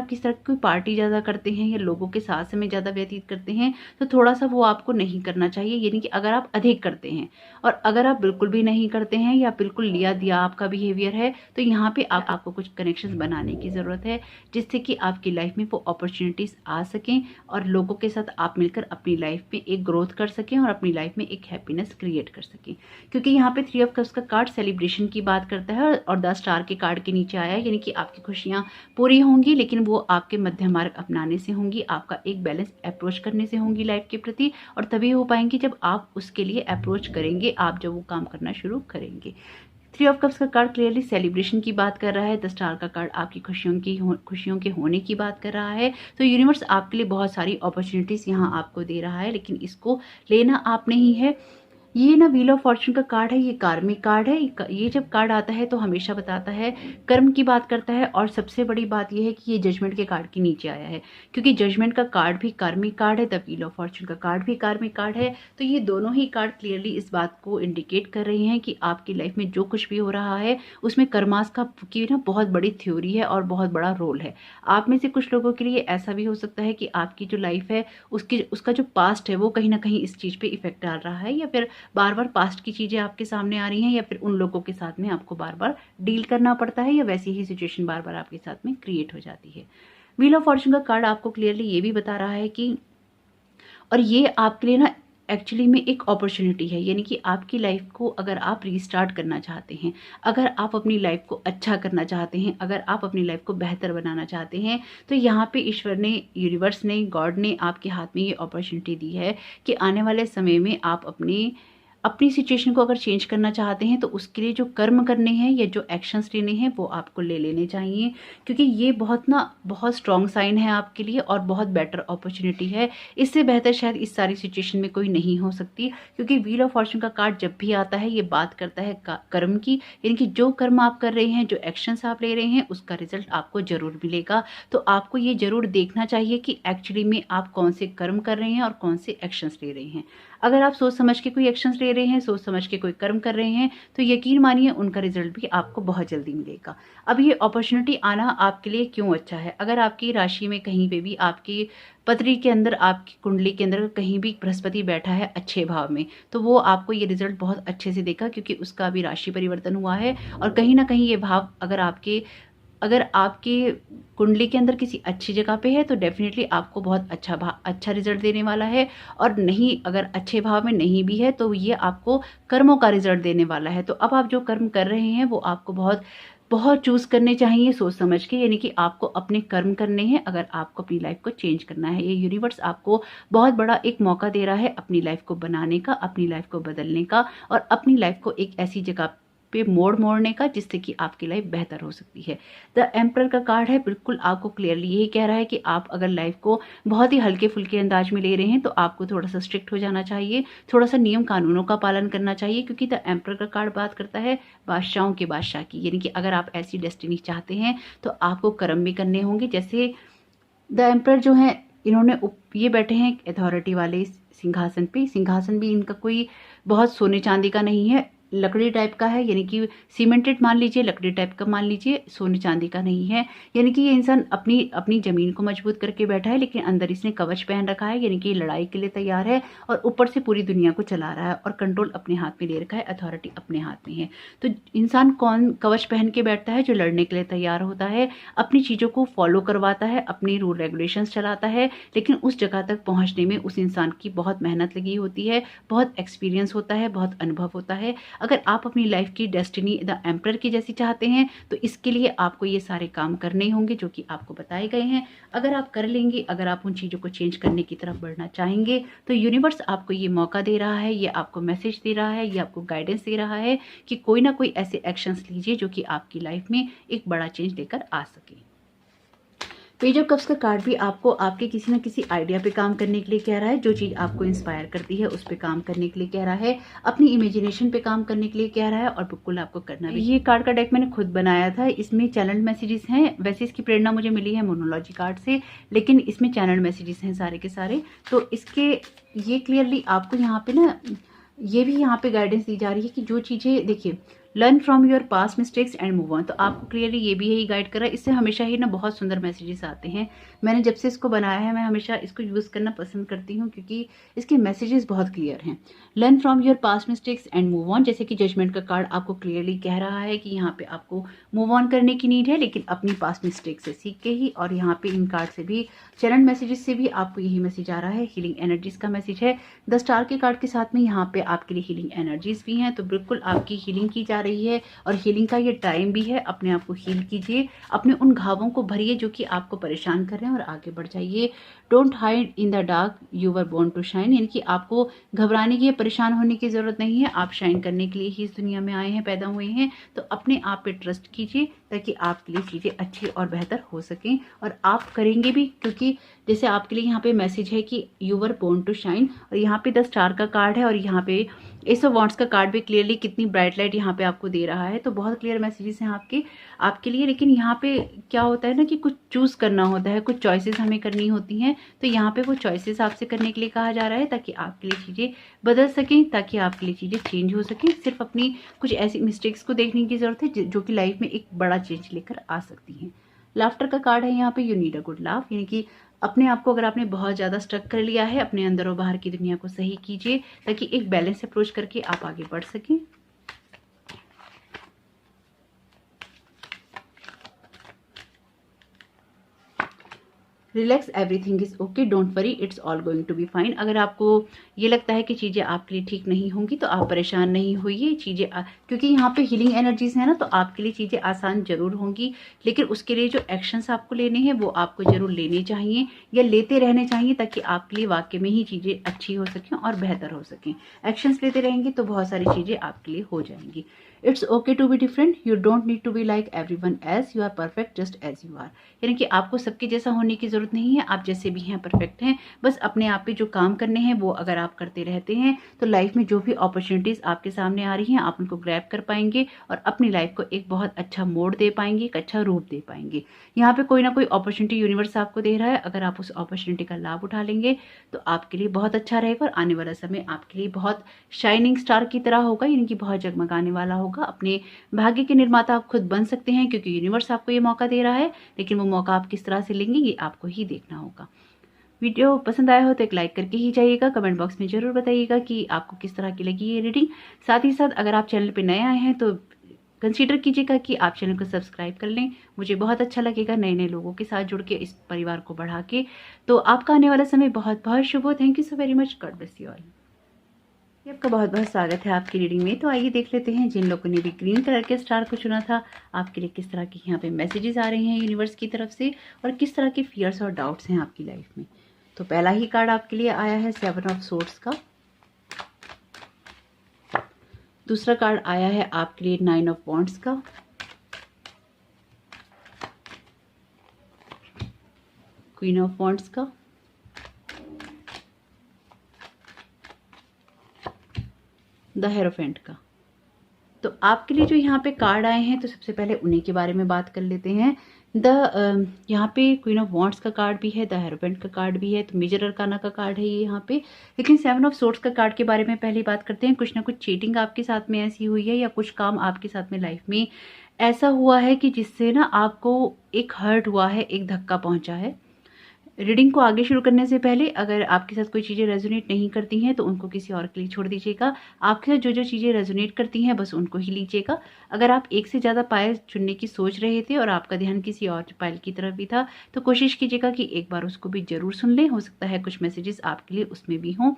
किस तरह की कोई पार्टी ज़्यादा करते हैं या लोगों के साथ समय ज़्यादा व्यतीत करते हैं, तो थोड़ा-सा वो आपको नहीं करना चाहिए। यानी कि अगर आप अधिक करते हैं, और अगर आप बिल्कुल भी नहीं करते हैं या बिल्कुल लिया-दिया आपका बिहेवियर है, तो यहाँ पे आपको कुछ कनेक्शंस बनाने की ज़रूरत है, जिससे कि आपकी लाइफ में वो अपॉर्च्युनिटीज़ आ सकें और लोगों के साथ आप मिलकर अपनी लाइफ में एक ग्रोथ कर सकें और अपनी लाइफ में एक हैप्पीनेस क्रिएट कर सकें। क्योंकि यहाँ पे 3 ऑफ कप्स का कार्ड सेलिब्रेशन की बात करता है और 10 स्टार के कार्ड के नीचे आया है, यानी कि आपकी खुशियाँ पूरी होंगी, लेकिन वो आपके मध्यम मार्ग अपनाने से होंगी, आपका एक बैलेंस अप्रोच करने से होंगी लाइफ के प्रति, और तभी हो पाएंगी जब आप उसके लिए अप्रोच करेंगे, आप जब वो काम करना शुरू करेंगे। 3 ऑफ कप्स का कार्ड क्लियरली सेलिब्रेशन की बात कर रहा है। 10 स्टार का कार्ड आपकी खुशियों के होने की बात कर रहा है। तो यूनिवर्स आपके लिए बहुत सारी अपॉर्चुनिटीज़ यहाँ आपको दे रहा है, लेकिन इसको लेना आपने ही है। ये ना व्हील ऑफ फॉर्चून का कार्ड है, ये कार्मिक कार्ड है। ये जब कार्ड आता है तो हमेशा बताता है, कर्म की बात करता है, और सबसे बड़ी बात ये है कि ये जजमेंट के कार्ड के नीचे आया है, क्योंकि जजमेंट का कार्ड भी कार्मिक कार्ड है, द व्हील ऑफ फॉर्चून का कार्ड भी कार्मिक कार्ड है। तो ये दोनों ही कार्ड क्लियरली इस बात को इंडिकेट कर रही हैं कि आपकी लाइफ में जो कुछ भी हो रहा है उसमें कर्मास की ना बहुत बड़ी थ्योरी है और बहुत बड़ा रोल है। आप में से कुछ लोगों के लिए ऐसा भी हो सकता है कि आपकी जो लाइफ है उसका जो पास्ट है वो कहीं ना कहीं इस चीज़ पे इफेक्ट डाल रहा है, या फिर बार बार पास्ट की चीज़ें आपके सामने आ रही हैं, या फिर उन लोगों के साथ में आपको बार बार डील करना पड़ता है, या वैसी ही सिचुएशन बार बार आपके साथ में क्रिएट हो जाती है। व्हील ऑफ फॉर्चून का कार्ड आपको क्लियरली ये भी बता रहा है कि, और ये आपके लिए ना एक्चुअली में एक अपॉर्चुनिटी है, यानी कि आपकी लाइफ को अगर आप रीस्टार्ट करना चाहते हैं, अगर आप अपनी लाइफ को अच्छा करना चाहते हैं, अगर आप अपनी लाइफ को बेहतर बनाना चाहते हैं, तो यहाँ पे ईश्वर ने, यूनिवर्स ने, गॉड ने आपके हाथ में ये अपॉर्चुनिटी दी है कि आने वाले समय में आप अपनी सिचुएशन को अगर चेंज करना चाहते हैं, तो उसके लिए जो कर्म करने हैं या जो एक्शंस लेने हैं वो आपको ले लेने चाहिए, क्योंकि ये बहुत स्ट्रॉन्ग साइन है आपके लिए और बहुत बेटर अपॉर्चुनिटी है। इससे बेहतर शायद इस सारी सिचुएशन में कोई नहीं हो सकती, क्योंकि व्हील ऑफ फॉर्चून का कार्ड जब भी आता है ये बात करता है कर्म की, यानी कि जो कर्म आप कर रहे हैं, जो एक्शंस आप ले रहे हैं, उसका रिजल्ट आपको जरूर मिलेगा। तो आपको ये जरूर देखना चाहिए कि एक्चुअली में आप कौन से कर्म कर रहे हैं और कौन से एक्शंस ले रहे हैं। अगर आप सोच समझ के कोई एक्शंस ले रहे हैं, सोच समझ के कोई कर्म कर रहे हैं, तो यकीन मानिए उनका रिजल्ट भी आपको बहुत जल्दी मिलेगा। अब ये अपॉर्चुनिटी आना आपके लिए क्यों अच्छा है? अगर आपकी राशि में कहीं पे भी, आपकी पत्री के अंदर, आपकी कुंडली के अंदर कहीं भी बृहस्पति बैठा है अच्छे भाव में, तो वो आपको ये रिजल्ट बहुत अच्छे से देगा, क्योंकि उसका अभी राशि परिवर्तन हुआ है। और कहीं ना कहीं ये भाव अगर आपकी कुंडली के अंदर किसी अच्छी जगह पे है, तो डेफिनेटली आपको बहुत अच्छा रिजल्ट देने वाला है। और नहीं, अगर अच्छे भाव में नहीं भी है, तो ये आपको कर्मों का रिजल्ट देने वाला है। तो अब आप जो कर्म कर रहे हैं वो आपको बहुत चूज करने चाहिए सोच समझ के, यानी कि आपको अपने कर्म करने हैं अगर आपको अपनी लाइफ को चेंज करना है। ये यूनिवर्स आपको बहुत बड़ा एक मौका दे रहा है अपनी लाइफ को बनाने का, अपनी लाइफ को बदलने का, और अपनी लाइफ को एक ऐसी जगह पे मोड़ने का जिससे कि आपकी लाइफ बेहतर हो सकती है। द एम्परर का कार्ड है, बिल्कुल आपको क्लियरली यही कह रहा है कि आप अगर लाइफ को बहुत ही हल्के फुल्के अंदाज में ले रहे हैं, तो आपको थोड़ा सा स्ट्रिक्ट हो जाना चाहिए, थोड़ा सा नियम कानूनों का पालन करना चाहिए, क्योंकि द एम्परर का कार्ड बात करता है बादशाहों के बादशाह की, यानी कि अगर आप ऐसी डेस्टिनी चाहते हैं तो आपको कर्म भी करने होंगे। जैसे द एम्परर जो है, इन्होंने ये बैठे हैं अथॉरिटी वाले सिंहासन पे। सिंहासन भी इनका कोई बहुत सोने चांदी का नहीं है, लकड़ी टाइप का है, यानी कि सीमेंटेड मान लीजिए, लकड़ी टाइप का मान लीजिए, सोने चांदी का नहीं है। यानी कि ये इंसान अपनी जमीन को मजबूत करके बैठा है, लेकिन अंदर इसने कवच पहन रखा है, यानी कि लड़ाई के लिए तैयार है, और ऊपर से पूरी दुनिया को चला रहा है और कंट्रोल अपने हाथ में ले रखा है, अथॉरिटी अपने हाथ में है। तो इंसान कौन कवच पहन के बैठता है? जो लड़ने के लिए तैयार होता है, अपनी चीज़ों को फॉलो करवाता है, अपनी रूल रेगुलेशंस चलाता है, लेकिन उस जगह तक पहुँचने में उस इंसान की बहुत मेहनत लगी होती है, बहुत एक्सपीरियंस होता है, बहुत अनुभव होता है। अगर आप अपनी लाइफ की डेस्टिनी द एम्परर की जैसी चाहते हैं तो इसके लिए आपको ये सारे काम करने होंगे जो कि आपको बताए गए हैं। अगर आप कर लेंगे, अगर आप उन चीज़ों को चेंज करने की तरफ बढ़ना चाहेंगे तो यूनिवर्स आपको ये मौका दे रहा है, ये आपको मैसेज दे रहा है, ये आपको गाइडेंस दे रहा है कि कोई ना कोई ऐसे एक्शंस लीजिए जो कि आपकी लाइफ में एक बड़ा चेंज लेकर आ सके। पेज ऑफ कप्स का कार्ड भी आपको आपके किसी ना किसी आइडिया पे काम करने के लिए कह रहा है। जो चीज़ आपको इंस्पायर करती है उस पे काम करने के लिए कह रहा है, अपनी इमेजिनेशन पे काम करने के लिए कह रहा है और बिल्कुल आपको करना भी। ये कार्ड का डेक मैंने खुद बनाया था, इसमें चैनल मैसेजेस हैं। वैसे इसकी प्रेरणा मुझे मिली है मोनोलॉजी कार्ड से, लेकिन इसमें चैनल मैसेजेस हैं सारे के सारे। तो इसके ये क्लियरली आपको यहाँ पे ना ये भी यहाँ पे गाइडेंस दी जा रही है कि जो चीज़ें देखिए, learn from your past mistakes and move on. तो आपको क्लियरली ये भी यही गाइड कर रहा है। इससे हमेशा ही ना बहुत सुंदर मैसेजेस आते हैं। मैंने जब से इसको बनाया है मैं हमेशा इसको यूज़ करना पसंद करती हूँ क्योंकि इसके मैसेजेस बहुत क्लियर हैं। Learn from your past mistakes and move on, जैसे कि जजमेंट का कार्ड आपको क्लियरली कह रहा है कि यहाँ पे आपको मूव ऑन करने की नीड है, लेकिन अपनी पास्ट मिस्टेक से सीख के ही। और यहाँ पे इन कार्ड से भी, चरण मैसेजेस से भी आपको यही मैसेज आ रहा है। हीलिंग एनर्जीज का मैसेज है। द स्टार के कार्ड के साथ में यहाँ पे आपके लिए हीलिंग एनर्जीज भी हैं। तो बिल्कुल आपकी हीलिंग की जा रही है और हीलिंग का ये टाइम भी है। अपने आप को हील कीजिए, अपने उन घावों को भरिए जो कि आपको परेशान कर रहे हैं और आगे बढ़ जाइए। Don't hide in the dark, you were born to shine. यानी कि आपको घबराने की या परेशान होने की जरूरत नहीं है। आप शाइन करने के लिए ही इस दुनिया में आए हैं, पैदा हुए हैं। तो अपने आप पे ट्रस्ट कीजिए ताकि आपके लिए चीज़ें अच्छी और बेहतर हो सकें, और आप करेंगे भी। क्योंकि जैसे आपके लिए यहाँ पे मैसेज है कि you were born to shine, और यहाँ पे द स्टार का कार्ड है और यहाँ पे एस ऑफ वॉन्ड्स का कार्ड भी क्लियरली कितनी ब्राइट लाइट यहाँ पे आपको दे रहा है। तो बहुत क्लियर मैसेजेस हैं आपके लिए। लेकिन यहाँ पे क्या होता है ना कि कुछ चूज करना होता है, कुछ चॉइसेस हमें करनी होती हैं। तो यहाँ पे वो चॉइसेस आपसे करने के लिए कहा जा रहा है ताकि आपके लिए चीज़ें बदल सकें, ताकि आपके लिए चीज़ें चेंज हो सकें। सिर्फ अपनी कुछ ऐसी मिस्टेक्स को देखने की जरूरत है जो कि लाइफ में एक बड़ा चेंज लेकर आ सकती हैं। लाफ्टर का कार्ड है यहाँ पे, you need a good laugh. यानी कि अपने आप को अगर आपने बहुत ज़्यादा स्ट्रक कर लिया है, अपने अंदर और बाहर की दुनिया को सही कीजिए ताकि एक बैलेंस अप्रोच करके आप आगे बढ़ सकें। Relax, everything is okay, don't worry, it's all going to be fine. अगर आपको ये लगता है कि चीज़ें आपके लिए ठीक नहीं होंगी तो आप परेशान नहीं होइए। चीज़ें क्योंकि यहाँ पे हीलिंग एनर्जीज है ना, तो आपके लिए चीज़ें आसान जरूर होंगी, लेकिन उसके लिए जो एक्शंस आपको लेने हैं वो आपको जरूर लेने चाहिए या लेते रहने चाहिए ताकि आपके लिए वाकई में ही चीज़ें अच्छी हो सकें और बेहतर हो सकें। एक्शंस लेते रहेंगे तो बहुत सारी चीज़ें आपके लिए हो जाएंगी। It's okay to be different, you don't need to be like everyone else, you are perfect just as you are. यानी कि आपको सबके जैसा होने की जरूरत नहीं है, आप जैसे भी हैं परफेक्ट हैं। बस अपने आप पे जो काम करने हैं वो अगर आप करते रहते हैं तो लाइफ में जो भी अपॉर्चुनिटीज आपके सामने आ रही हैं आप उनको ग्रैब कर पाएंगे और अपनी लाइफ को एक बहुत अच्छा मोड़ दे पाएंगे, एक अच्छा रूप दे पाएंगे। यहाँ पे कोई ना कोई अपॉर्चुनिटी यूनिवर्स आपको दे रहा है, अगर आप उस अपॉर्चुनिटी का लाभ उठा लेंगे तो आपके लिए बहुत अच्छा रहेगा और आने वाला समय आपके लिए बहुत शाइनिंग स्टार की तरह होगा, यानी कि बहुत जगमगाने वाला होगा। अपने भाग्य के निर्माता आप खुद बन सकते हैं क्योंकि यूनिवर्स आपको ये मौका दे रहा है, लेकिन वो मौका आप किस तरह से लेंगे ये आपको ही देखना होगा। वीडियो पसंद आया हो तो एक लाइक करके ही जाइएगा। कमेंट बॉक्स में जरूर बताइएगा कि आपको किस तरह की लगी ये रीडिंग। साथ ही साथ अगर आप चैनल पे नए आए हैं तो कंसीडर कीजिएगा कि आप चैनल को सब्सक्राइब कर लें। मुझे बहुत अच्छा लगेगा नए नए लोगों के साथ जुड़ के, इस परिवार को बढ़ा के। तो आपका आने वाला समय बहुत बहुत शुभ हो। Thank you so very much, God bless you all. आपका बहुत बहुत स्वागत है आपकी रीडिंग में। तो आइए देख लेते हैं जिन लोगों ने भी ग्रीन कलर के स्टार को चुना था आपके लिए किस तरह के यहाँ पे मैसेजेस आ रहे हैं यूनिवर्स की तरफ से और किस तरह के फियर्स और डाउट्स हैं आपकी लाइफ में। तो पहला ही कार्ड आपके लिए आया है 7 ऑफ सोर्ड्स का। दूसरा कार्ड आया है आपके लिए 9 ऑफ वॉन्ड्स का। क्वीन ऑफ वॉन्ड्स का। द हेरोफेंट का। तो आपके लिए जो यहाँ पे कार्ड आए हैं तो सबसे पहले उन्हीं के बारे में बात कर लेते हैं। यहाँ पे क्वीन ऑफ वॉन्ड्स का कार्ड भी है, द हेरोफेंट का कार्ड भी है, तो मेजर अरकाना का कार्ड है ये यहाँ पे। लेकिन 7 ऑफ सोर्ड्स का कार्ड के बारे में पहले बात करते हैं। कुछ ना कुछ चीटिंग आपके साथ में ऐसी हुई है या कुछ काम आपके साथ में लाइफ में ऐसा हुआ है कि जिससे ना आपको एक हर्ट हुआ है, एक धक्का पहुंचा है। रीडिंग को आगे शुरू करने से पहले अगर आपके साथ कोई चीज़ें रेजोनेट नहीं करती हैं तो उनको किसी और के लिए छोड़ दीजिएगा। आपके साथ जो जो चीज़ें रेजोनेट करती हैं बस उनको ही लीजिएगा। अगर आप एक से ज़्यादा पायल चुनने की सोच रहे थे और आपका ध्यान किसी और पायल की तरफ भी था तो कोशिश कीजिएगा कि एक बार उसको भी ज़रूर सुन लें। हो सकता है कुछ मैसेजेस आपके लिए उसमें भी हों।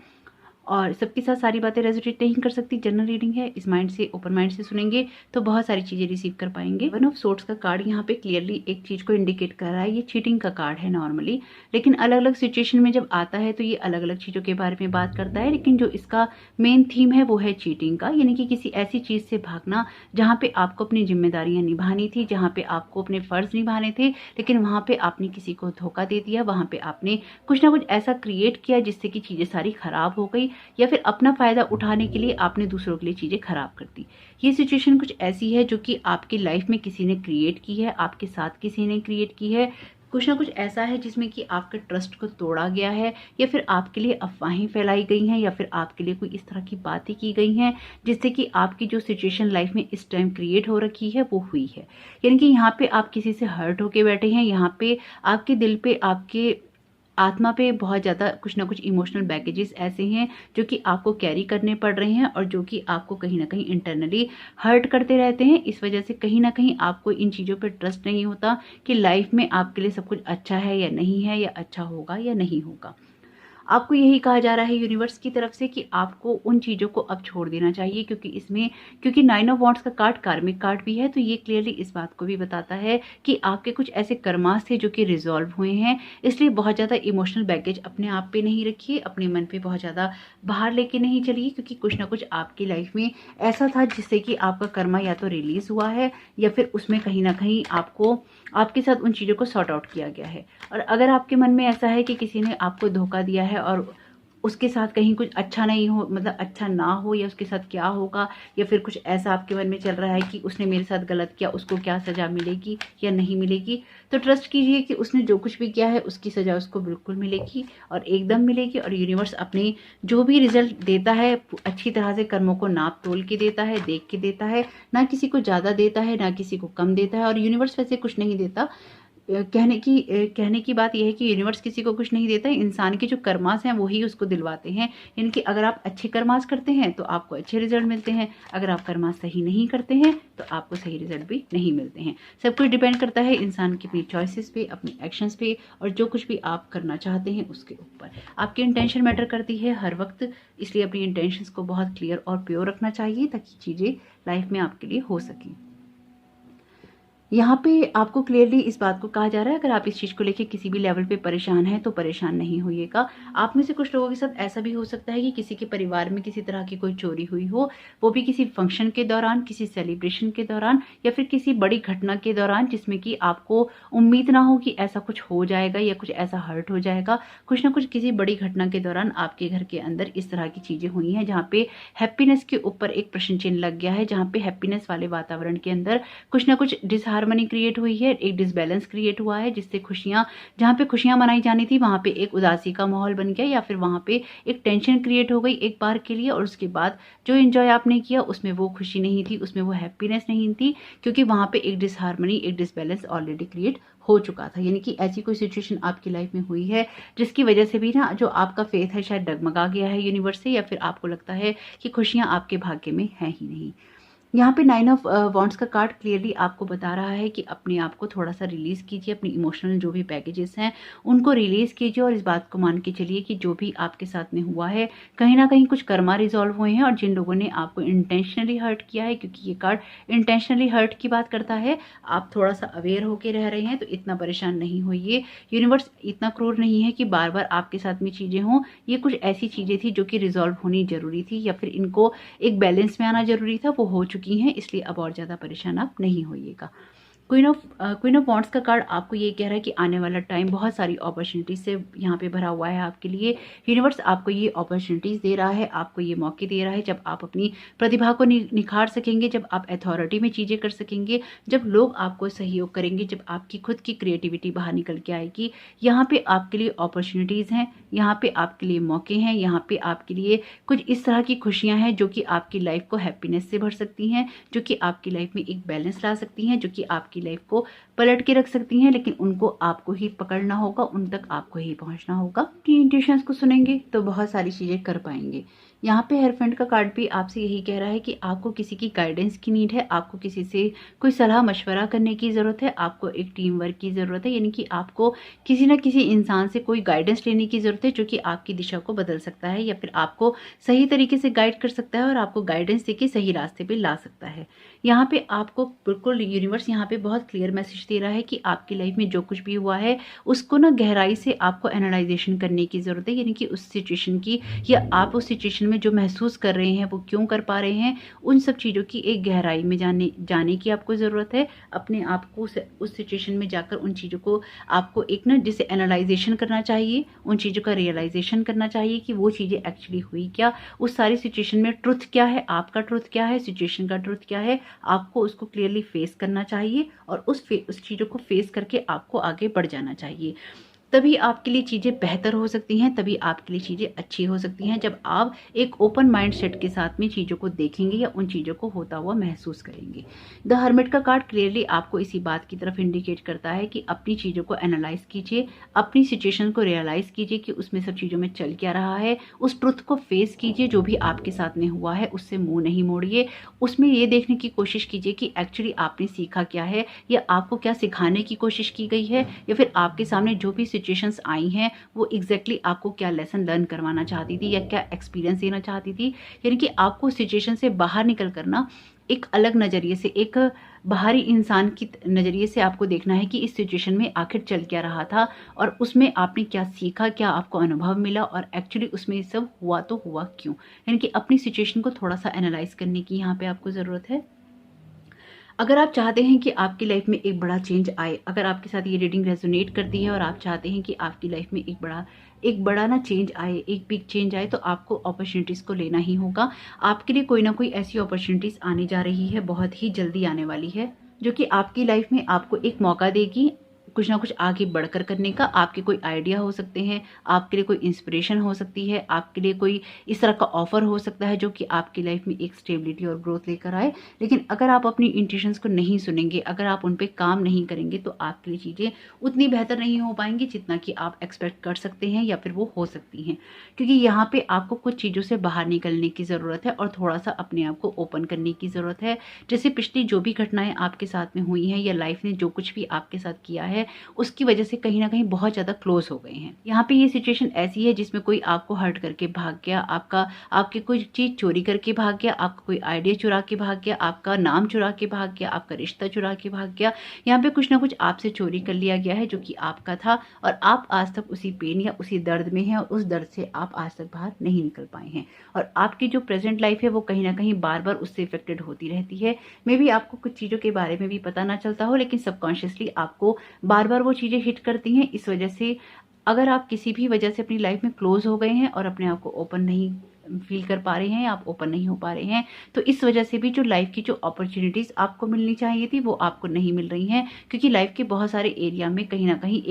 और सबके साथ सारी बातें रेजोनेट नहीं कर सकती। जनरल रीडिंग है, इस माइंड से, ओपन माइंड से सुनेंगे तो बहुत सारी चीजें रिसीव कर पाएंगे। वन ऑफ सोर्ट्स का कार्ड यहाँ पे क्लियरली एक चीज को इंडिकेट कर रहा है, ये चीटिंग का कार्ड है नॉर्मली, लेकिन अलग अलग सिचुएशन में जब आता है तो ये अलग अलग चीजों के बारे में बात करता है। लेकिन जो इसका मेन थीम है वो है चीटिंग का, यानी कि किसी ऐसी चीज से भागना जहाँ पे आपको अपनी जिम्मेदारियां निभानी थी, जहाँ पे आपको अपने फर्ज निभाने थे, लेकिन वहां पे आपने किसी को धोखा दे दिया, वहां पे आपने कुछ ना कुछ ऐसा क्रिएट किया जिससे कि चीजें सारी खराब हो गई, या फिर अपना फायदा उठाने के लिए आपने दूसरों के लिए चीजें खराब कर दी। ये सिचुएशन कुछ ऐसी है जो कि आपकी लाइफ में किसी ने क्रिएट की है, आपके साथ किसी ने क्रिएट की है। कुछ ना कुछ ऐसा है जिसमें कि आपके ट्रस्ट को तोड़ा गया है, या फिर आपके लिए अफवाहें फैलाई गई हैं, या फिर आपके लिए कोई इस तरह की बातें की गई हैं जिससे कि आपकी जो सिचुएशन लाइफ में इस टाइम क्रिएट हो रखी है वो हुई है। यानी कि यहाँ पे आप किसी से हर्ट होके बैठे हैं, यहाँ पे आपके दिल पे, आपके आत्मा पे बहुत ज़्यादा कुछ ना कुछ इमोशनल बैगेजेस ऐसे हैं जो कि आपको कैरी करने पड़ रहे हैं, और जो कि आपको कहीं ना कहीं इंटरनली हर्ट करते रहते हैं। इस वजह से कहीं ना कहीं आपको इन चीज़ों पे ट्रस्ट नहीं होता कि लाइफ में आपके लिए सब कुछ अच्छा है या नहीं है, या अच्छा होगा या नहीं होगा। आपको यही कहा जा रहा है यूनिवर्स की तरफ से कि आपको उन चीज़ों को अब छोड़ देना चाहिए, क्योंकि 9 ऑफ वॉन्ड्स का कार्ड कार्मिक कार्ड भी है, तो ये क्लियरली इस बात को भी बताता है कि आपके कुछ ऐसे कर्मास थे जो कि रिजॉल्व हुए हैं। इसलिए बहुत ज़्यादा इमोशनल बैगेज अपने आप पे नहीं रखिए, अपने मन पे बहुत ज़्यादा बाहर लेके नहीं चलिए, क्योंकि कुछ ना कुछ आपकी लाइफ में ऐसा था जिससे कि आपका कर्मा या तो रिलीज हुआ है, या फिर उसमें कहीं ना कहीं आपको आपके साथ उन चीज़ों को सॉर्ट आउट किया गया है। और अगर आपके मन में ऐसा है कि किसी ने आपको धोखा दिया है और उसके साथ कहीं कुछ अच्छा नहीं हो, मतलब अच्छा ना हो, या उसके साथ क्या होगा, या फिर कुछ ऐसा आपके मन में चल रहा है कि उसने मेरे साथ गलत किया, उसको क्या सजा मिलेगी या नहीं मिलेगी, तो ट्रस्ट कीजिए कि उसने जो कुछ भी किया है उसकी सजा उसको बिल्कुल मिलेगी, और एकदम मिलेगी। और यूनिवर्स अपने जो भी रिजल्ट देता है अच्छी तरह से कर्मों को नाप तोल के देता है, देख के देता है, ना किसी को ज़्यादा देता है ना किसी को कम देता है। और यूनिवर्स वैसे कुछ नहीं देता, कहने की बात यह है कि यूनिवर्स किसी को कुछ नहीं देता है, इंसान के जो कर्मास हैं वही उसको दिलवाते हैं। यानी कि अगर आप अच्छे कर्मास करते हैं तो आपको अच्छे रिजल्ट मिलते हैं, अगर आप कर्मास सही नहीं करते हैं तो आपको सही रिजल्ट भी नहीं मिलते हैं। सब कुछ डिपेंड करता है इंसान की अपनी चॉइसेस पे, अपने एक्शंस पे, और जो कुछ भी आप करना चाहते हैं उसके ऊपर। आपकी इंटेंशन मैटर करती है हर वक्त, इसलिए अपनी इंटेंशंस को बहुत क्लियर और प्योर रखना चाहिए ताकि चीज़ें लाइफ में आपके लिए हो सकें। यहाँ पे आपको क्लियरली इस बात को कहा जा रहा है, अगर आप इस चीज़ को लेके किसी भी लेवल पे परेशान हैं तो परेशान नहीं होइएगा। आप में से कुछ लोगों के साथ ऐसा भी हो सकता है कि किसी के परिवार में किसी तरह की कोई चोरी हुई हो, वो भी किसी फंक्शन के दौरान, किसी सेलिब्रेशन के दौरान, या फिर किसी बड़ी घटना के दौरान, जिसमें कि आपको उम्मीद ना हो कि ऐसा कुछ हो जाएगा या कुछ ऐसा हर्ट हो जाएगा। कुछ ना कुछ किसी बड़ी घटना के दौरान आपके घर के अंदर इस तरह की चीज़ें हुई हैं जहाँ पे हैप्पीनेस के ऊपर एक प्रश्न चिन्ह लग गया है, जहाँ पे हैप्पीनेस वाले वातावरण के अंदर कुछ ना कुछ डिसहार्मनी क्रिएट हुई है, एक डिसबैलेंस क्रिएट हुआ है, जिससे खुशियां, जहाँ पे खुशियां मनाई जानी थी वहां पे एक उदासी का माहौल बन गया, या फिर वहां पे एक टेंशन क्रिएट हो गई एक बार के लिए, और उसके बाद जो एंजॉय आपने किया उसमें वो खुशी नहीं थी, उसमें वो हैप्पीनेस नहीं थी, क्योंकि वहां पे एक डिसहार्मनी, एक डिसबैलेंस ऑलरेडी क्रिएट हो चुका था। यानी कि ऐसी कोई सिचुएशन आपकी लाइफ में हुई है जिसकी वजह से भी ना जो आपका फेथ है शायद डगमगा गया है यूनिवर्स से, या फिर आपको लगता है कि खुशियां आपके भाग्य में है ही नहीं। यहाँ पे 9 ऑफ वॉन्ड्स का कार्ड क्लियरली आपको बता रहा है कि अपने आप को थोड़ा सा रिलीज कीजिए, अपनी इमोशनल जो भी पैकेजेस हैं उनको रिलीज कीजिए, और इस बात को मान के चलिए कि जो भी आपके साथ में हुआ है कहीं ना कहीं कुछ कर्मा रिजॉल्व हुए हैं, और जिन लोगों ने आपको इंटेंशनली हर्ट किया है, क्योंकि ये कार्ड इंटेंशनली हर्ट की बात करता है, आप थोड़ा सा अवेयर होकर रह रहे हैं तो इतना परेशान नहीं होइए। यूनिवर्स इतना क्रूर नहीं है कि बार बार आपके साथ में चीज़ें हों। ये कुछ ऐसी चीज़ें थी जो कि रिजॉल्व होनी जरूरी थी, या फिर इनको एक बैलेंस में आना जरूरी था, वो हो चुकी हैं, इसलिए अब और ज़्यादा परेशान आप नहीं होइएगा। क्वीन ऑफ वॉन्ड्स का कार्ड आपको ये कह रहा है कि आने वाला टाइम बहुत सारी अपॉर्चुनिटीज से यहाँ पे भरा हुआ है आपके लिए। यूनिवर्स आपको ये अपॉर्चुनिटीज दे रहा है, आपको ये मौके दे रहा है जब आप अपनी प्रतिभा को निखार सकेंगे, जब आप अथॉरिटी में चीज़ें कर सकेंगे, जब लोग आपको सहयोग करेंगे, जब आपकी खुद की क्रिएटिविटी बाहर निकल के आएगी। यहाँ पे आपके लिए अपॉर्चुनिटीज़ हैं, यहाँ पे आपके लिए मौके हैं, यहाँ पे आपके लिए कुछ इस तरह की खुशियाँ हैं जो कि आपकी लाइफ को हैप्पीनेस से भर सकती हैं, जो कि आपकी लाइफ में एक बैलेंस ला सकती हैं, जो कि आपकी लाइफ को पलट के रख सकती हैं, लेकिन उनको आपको ही पकड़ना होगा, उन तक आपको ही पहुंचना होगा। कि इंट्यूशंस को सुनेंगे तो बहुत सारी चीजें कर पाएंगे। यहाँ पे हेयरफेंट का कार्ड भी आपसे यही कह रहा है कि आपको किसी की गाइडेंस की नीड है, आपको किसी से कोई सलाह मशवरा करने की ज़रूरत है, आपको एक टीम वर्क की ज़रूरत है, यानी कि आपको किसी न किसी इंसान से कोई गाइडेंस लेने की ज़रूरत है जो कि आपकी दिशा को बदल सकता है या फिर आपको सही तरीके से गाइड कर सकता है और आपको गाइडेंस देके सही रास्ते पे ला सकता है। यहाँ पे आपको बिल्कुल यूनिवर्स यहाँ पे बहुत क्लियर मैसेज दे रहा है कि आपकी लाइफ में जो कुछ भी हुआ है उसको ना गहराई से आपको एनालाइजेशन करने की ज़रूरत है, यानी कि उस सिचुएशन की या आप उस सिचुएशन में जो महसूस कर रहे हैं वो क्यों कर पा रहे हैं, उन सब चीज़ों की एक गहराई में जाने की आपको ज़रूरत है। अपने आप को उस सिचुएशन में जाकर उन चीज़ों को आपको एक ना जिसे एनालाइजेशन करना चाहिए, उन चीज़ों का रियलाइजेशन करना चाहिए कि वो चीज़ें एक्चुअली हुई क्या, उस सारी सिचुएशन में ट्रुथ क्या है, आपका ट्रुथ क्या है, सिचुएशन का ट्रुथ क्या है, आपको उसको क्लियरली फेस करना चाहिए और उस चीज़ों को फेस करके आपको आगे बढ़ जाना चाहिए। तभी आपके लिए चीज़ें बेहतर हो सकती हैं, तभी आपके लिए चीज़ें अच्छी हो सकती हैं जब आप एक ओपन माइंड सेट के साथ में चीज़ों को देखेंगे या उन चीज़ों को होता हुआ महसूस करेंगे। द हर्मिट का कार्ड क्लियरली आपको इसी बात की तरफ इंडिकेट करता है कि अपनी चीज़ों को एनालाइज कीजिए, अपनी सिचुएशन को रियलाइज़ कीजिए कि उसमें सब चीज़ों में चल क्या रहा है, उस ट्रुथ को फेस कीजिए जो भी आपके साथ में हुआ है, उससे मुँह नहीं मोड़िए। उसमें ये देखने की कोशिश कीजिए कि एक्चुअली आपने सीखा क्या है या आपको क्या सिखाने की कोशिश की गई है या फिर आपके सामने जो भी सिचुएशंस आई हैं वो एग्जैक्टली आपको क्या लेसन लर्न करवाना चाहती थी या क्या एक्सपीरियंस देना चाहती थी, यानी कि आपको सिचुएशन से बाहर निकल कर ना एक अलग नज़रिए से, एक बाहरी इंसान की नज़रिए से आपको देखना है कि इस सिचुएशन में आखिर चल क्या रहा था और उसमें आपने क्या सीखा, क्या आपको अनुभव मिला और एक्चुअली उसमें सब हुआ तो हुआ क्यों, यानी कि अपनी सिचुएशन को थोड़ा सा एनालाइज करने की यहाँ पे आपको ज़रूरत है। अगर आप चाहते हैं कि आपकी लाइफ में एक बड़ा चेंज आए, अगर आपके साथ ये रीडिंग रेजोनेट करती है और आप चाहते हैं कि आपकी लाइफ में एक बड़ा ना चेंज आए, एक बिग चेंज आए, तो आपको अपॉर्चुनिटीज़ को लेना ही होगा। आपके लिए कोई ना कोई ऐसी अपॉर्चुनिटीज़ आने जा रही है, बहुत ही जल्दी आने वाली है, जो कि आपकी लाइफ में आपको एक मौका देगी कुछ ना कुछ आगे बढ़कर करने का। आपके कोई आइडिया हो सकते हैं, आपके लिए कोई इंस्पिरेशन हो सकती है, आपके लिए कोई इस तरह का ऑफर हो सकता है जो कि आपकी लाइफ में एक स्टेबिलिटी और ग्रोथ लेकर आए। लेकिन अगर आप अपनी इंट्यूशंस को नहीं सुनेंगे, अगर आप उन पे काम नहीं करेंगे तो आपके लिए चीज़ें उतनी बेहतर नहीं हो पाएंगी जितना कि आप एक्सपेक्ट कर सकते हैं या फिर वो हो सकती हैं। क्योंकि यहाँ पे आपको कुछ चीज़ों से बाहर निकलने की ज़रूरत है और थोड़ा सा अपने आप को ओपन करने की ज़रूरत है। जैसे पिछली जो भी घटनाएं आपके साथ में हुई हैं या लाइफ ने जो कुछ भी आपके साथ किया है उसकी वजह से कहीं ना कहीं बहुत ज़्यादा क्लोज हो गए हैं। यहाँ पे ये सिचुएशन ऐसी है जिसमें कोई आपको हर्ट करके भाग गया, आपकी कोई चीज़ चोरी करके भाग गया, आपका कोई आइडिया चुरा के भाग गया, आपका नाम चुरा के भाग गया, आपका रिश्ता चुरा के भाग गया। यहाँ पे कुछ ना कुछ आपसे चोरी कर लिया गया है जो कि आपका था और आप आज तक उसी पेन या उसी दर्द में हैं और उस दर्द से आप आज तक बाहर नहीं निकल पाए हैं और आपकी जो प्रेजेंट लाइफ है वो कहीं ना कहीं बार बार उससे इफेक्टेड होती रहती है। मे बी आपको कुछ चीज़ों के बारे में भी पता ना चलता हो, लेकिन सबकॉन्शियसली आपको बार बार वो चीज़ें हिट करती हैं। इस वजह से अगर आप किसी भी वजह से अपनी लाइफ में क्लोज हो गए हैं और अपने आप को ओपन नहीं फील कर पा रहे हैं, आप ओपन नहीं हो पा रहे हैं, तो इस वजह से भी जो लाइफ की जो अपॉर्चुनिटीज़ आपको मिलनी चाहिए थी वो आपको नहीं मिल रही हैं, क्योंकि लाइफ के बहुत सारे एरिया में कहीं ना कहीं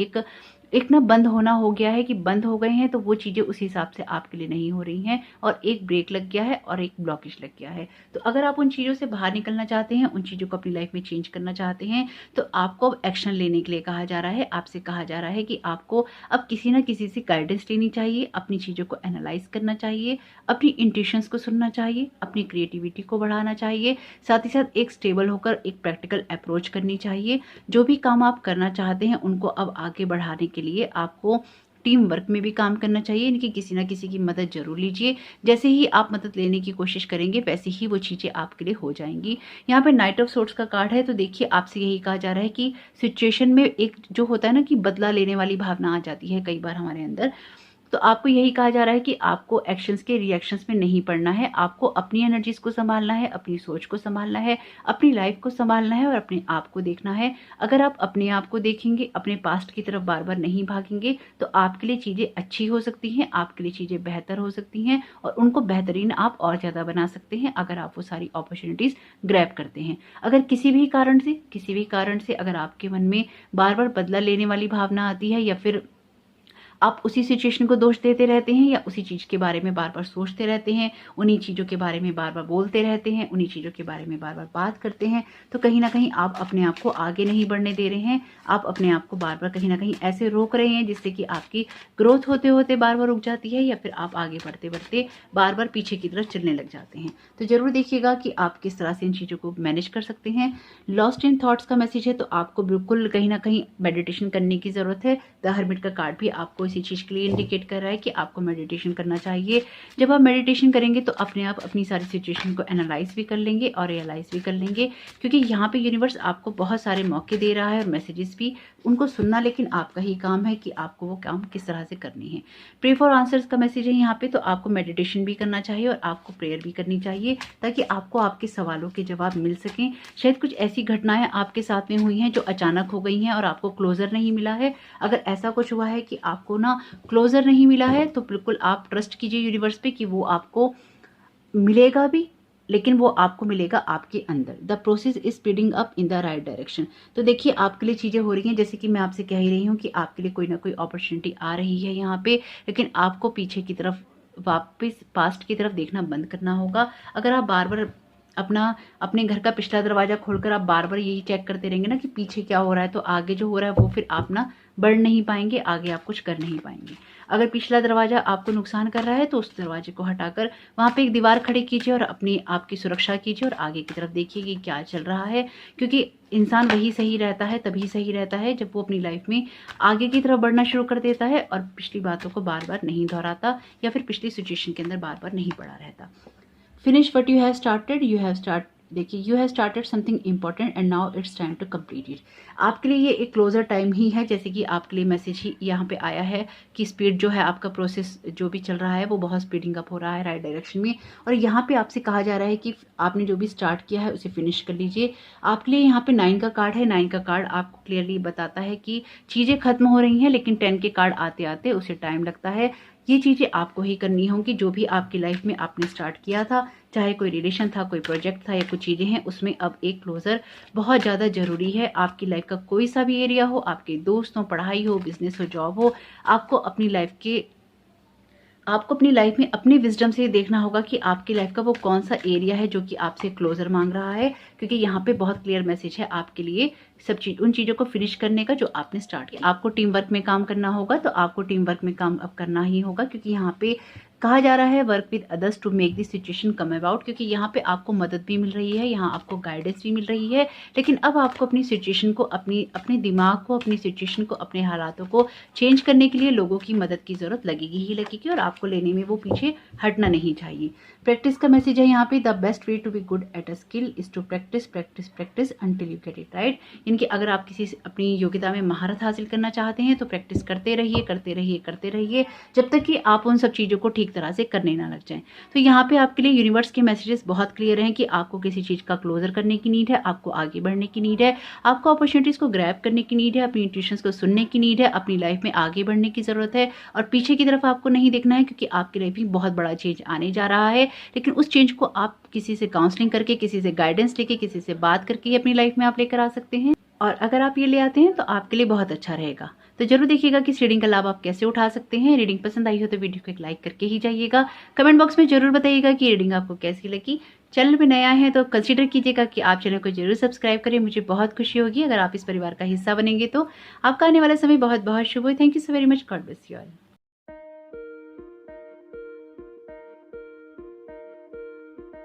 एक ना बंद होना हो गया है कि बंद हो गए हैं, तो वो चीज़ें उस हिसाब से आपके लिए नहीं हो रही हैं और एक ब्रेक लग गया है और एक ब्लॉकेज लग गया है। तो अगर आप उन चीज़ों से बाहर निकलना चाहते हैं, उन चीज़ों को अपनी लाइफ में चेंज करना चाहते हैं, तो आपको अब एक्शन लेने के लिए कहा जा रहा है। आपसे कहा जा रहा है कि आपको अब किसी ना किसी से गाइडेंस लेनी चाहिए, अपनी चीज़ों को एनालाइज करना चाहिए, अपनी इंट्यूशंस को सुनना चाहिए, अपनी क्रिएटिविटी को बढ़ाना चाहिए, साथ ही साथ एक स्टेबल होकर एक प्रैक्टिकल अप्रोच करनी चाहिए। जो भी काम आप करना चाहते हैं उनको अब आगे बढ़ाने के लिए आपको टीम वर्क में भी काम करना चाहिए, यानी कि किसी ना किसी की मदद जरूर लीजिए। जैसे ही आप मदद लेने की कोशिश करेंगे वैसे ही वो चीज़ें आपके लिए हो जाएंगी। यहाँ पे नाइट ऑफ सोर्ट्स का कार्ड है, तो देखिए आपसे यही कहा जा रहा है कि सिचुएशन में एक जो होता है ना कि बदला लेने वाली भावना आ जाती है कई बार हमारे अंदर, तो आपको यही कहा जा रहा है कि आपको एक्शंस के रिएक्शंस में नहीं पड़ना है, आपको अपनी एनर्जीज को संभालना है, अपनी सोच को संभालना है, अपनी लाइफ को संभालना है और अपने आप को देखना है। अगर आप अपने आप को देखेंगे, अपने पास्ट की तरफ बार बार नहीं भागेंगे, तो आपके लिए चीज़ें अच्छी हो सकती हैं, आपके लिए चीज़ें बेहतर हो सकती हैं और उनको बेहतरीन आप और ज़्यादा बना सकते हैं अगर आप वो सारी अपॉर्चुनिटीज़ ग्रैब करते हैं। अगर किसी भी कारण से अगर आपके मन में बार बार बदला लेने वाली भावना आती है या फिर आप उसी सिचुएशन को दोष देते रहते हैं या उसी चीज़ के बारे में बार बार सोचते रहते हैं, उन्हीं चीज़ों के बारे में बार बार बोलते रहते हैं, उन्हीं चीज़ों के बारे में बार बार बात करते हैं, तो कहीं ना कहीं आप अपने आप को आगे नहीं बढ़ने दे रहे हैं। आप अपने आप को बार बार कहीं ना कहीं ऐसे रोक रहे हैं जिससे कि आपकी ग्रोथ होते होते बार बार रुक जाती है या फिर आप आगे बढ़ते बढ़ते बार बार पीछे की तरफ चलने लग जाते हैं। तो जरूर देखिएगा कि आप किस तरह से इन चीज़ों को मैनेज कर सकते हैं। लॉस्ट इन थॉट्स का मैसेज है, तो आपको बिल्कुल कहीं ना कहीं मेडिटेशन करने की ज़रूरत है। द हर्मिट का कार्ड भी आपको इसी चीज़ के लिए इंडिकेट कर रहा है कि आपको मेडिटेशन करना चाहिए। जब आप मेडिटेशन करेंगे तो अपने आप अपनी सारी सिचुएशन को एनालाइज भी कर लेंगे और रियलाइज भी कर लेंगे, क्योंकि यहाँ पे यूनिवर्स आपको बहुत सारे मौके दे रहा है और मैसेजेस भी, उनको सुनना लेकिन आपका ही काम है कि आपको वो काम किस तरह से करनी है। प्रे फॉर आंसर्स का मैसेज है यहाँ पे, तो आपको मेडिटेशन भी करना चाहिए और आपको प्रेयर भी करनी चाहिए ताकि आपको आपके सवालों के जवाब मिल सकें। शायद कुछ ऐसी घटनाएं आपके साथ में हुई हैं जो अचानक हो गई हैं और आपको क्लोजर नहीं मिला है। अगर ऐसा कुछ हुआ है कि आपको ना क्लोजर नहीं मिला है, तो बिल्कुल आप ट्रस्ट कीजिए यूनिवर्स पे कि वो आपको मिलेगा भी, लेकिन वो आपको मिलेगा आपके अंदर। The process is speeding up in the right direction. तो देखिए आपके लिए चीज़ें हो रही हैं, जैसे कि मैं आपसे कह ही रही हूँ कि आपके लिए कोई ना कोई अपॉर्चुनिटी आ रही है यहाँ पे, लेकिन आपको पीछे की तरफ वापस पास्ट की तरफ देखना बंद करना होगा। अगर आप बार बार अपने घर का पिछला दरवाजा खोलकर आप बार बार यही चेक करते रहेंगे ना कि पीछे क्या हो रहा है, तो आगे जो हो रहा है वो फिर आप ना बढ़ नहीं पाएंगे, आगे आप कुछ कर नहीं पाएंगे। अगर पिछला दरवाजा आपको नुकसान कर रहा है तो उस दरवाजे को हटाकर वहां पे एक दीवार खड़ी कीजिए और अपनी आपकी सुरक्षा कीजिए और आगे की तरफ देखिए कि क्या चल रहा है, क्योंकि इंसान वही सही रहता है, तभी सही रहता है जब वो अपनी लाइफ में आगे की तरफ बढ़ना शुरू कर देता है और पिछली बातों को बार बार नहीं दोहराता या फिर पिछली सिचुएशन के अंदर बार बार नहीं पड़ा रहता। Finish what you have started, देखिए you have started something important and now it's time to complete it. आपके लिए ये एक क्लोजर टाइम ही है, जैसे कि आपके लिए मैसेज ही यहाँ पे आया है कि स्पीड जो है, आपका प्रोसेस जो भी चल रहा है वो बहुत स्पीडिंग अप हो रहा है राइट डायरेक्शन में, और यहाँ पे आपसे कहा जा रहा है कि आपने जो भी स्टार्ट किया है उसे फिनिश कर लीजिए। आपके लिए यहाँ पे 9 का कार्ड है। 9 का कार्ड आपको क्लियरली बताता है कि चीज़ें खत्म हो रही हैं, लेकिन 10 के कार्ड आते आते उसे टाइम लगता है। ये चीज़ें आपको ही करनी होंगी, जो भी आपकी लाइफ में आपने स्टार्ट किया था, चाहे कोई रिलेशन था, कोई प्रोजेक्ट था या कुछ चीज़ें हैं, उसमें अब एक क्लोजर बहुत ज़्यादा ज़रूरी है। आपकी लाइफ का कोई सा भी एरिया हो, आपके दोस्त हो, पढ़ाई हो, बिजनेस हो, जॉब हो, आपको अपनी लाइफ में अपनी विजडम से देखना होगा कि आपकी लाइफ का वो कौन सा एरिया है जो कि आपसे क्लोजर मांग रहा है, क्योंकि यहाँ पे बहुत क्लियर मैसेज है आपके लिए सब चीज उन चीज़ों को फिनिश करने का जो आपने स्टार्ट किया। आपको टीम वर्क में काम करना होगा, तो आपको टीम वर्क में काम अब करना ही होगा, क्योंकि यहाँ पे कहा जा रहा है work with others to make this situation come about, क्योंकि यहाँ पे आपको मदद भी मिल रही है, यहाँ आपको गाइडेंस भी मिल रही है, लेकिन अब आपको अपनी सिचुएशन को, अपने दिमाग को, अपनी सिचुएशन को, अपने हालातों को चेंज करने के लिए लोगों की मदद की जरूरत लगेगी ही लगेगी, और आपको लेने में वो पीछे हटना नहीं चाहिए। प्रैक्टिस का मैसेज है यहाँ पे, the best way to be good at a skill is to practise practise practise until you get it right. इनके अगर आप किसी अपनी योग्यता में महारत हासिल करना चाहते हैं तो प्रैक्टिस करते रहिए करते रहिए करते रहिए, जब तक कि आप उन सब चीज़ों को ठीक तरह से करने ना लग जाएं। तो यहाँ पे आपके लिए यूनिवर्स के मैसेजेस बहुत क्लियर हैं कि आपको किसी चीज़ का क्लोजर करने की नीड है, आपको आगे बढ़ने की नीड है, आपको अपॉर्चुनिटीज़ को ग्रैब करने की नीड है, अपनी इंट्यूशंस को सुनने की नीड है, अपनी लाइफ में आगे बढ़ने की ज़रूरत है, और पीछे की तरफ आपको नहीं देखना है, क्योंकि आपकी लाइफ में बहुत बड़ा चेंज आने जा रहा है। लेकिन उस चेंज को आप किसी से काउंसलिंग करके, किसी से गाइडेंस लेके, किसी से बात करके अपनी लाइफ में आप लेकर आ सकते हैं, और अगर आप ये ले आते हैं तो आपके लिए बहुत अच्छा रहेगा। तो जरूर देखिएगा कि इस रीडिंग का लाभ आप कैसे उठा सकते हैं। रीडिंग पसंद आई हो तो वीडियो को एक लाइक करके ही जाइएगा। कमेंट बॉक्स में जरूर बताइएगा कि रीडिंग आपको कैसी लगी। चैनल पे नया है तो कंसीडर कीजिएगा कि आप चैनल को जरूर सब्सक्राइब करें, मुझे बहुत खुशी होगी अगर आप इस परिवार का हिस्सा बनेंगे। तो आपका आने वाला समय बहुत बहुत शुभ हो। Thank you so very much. God bless you all.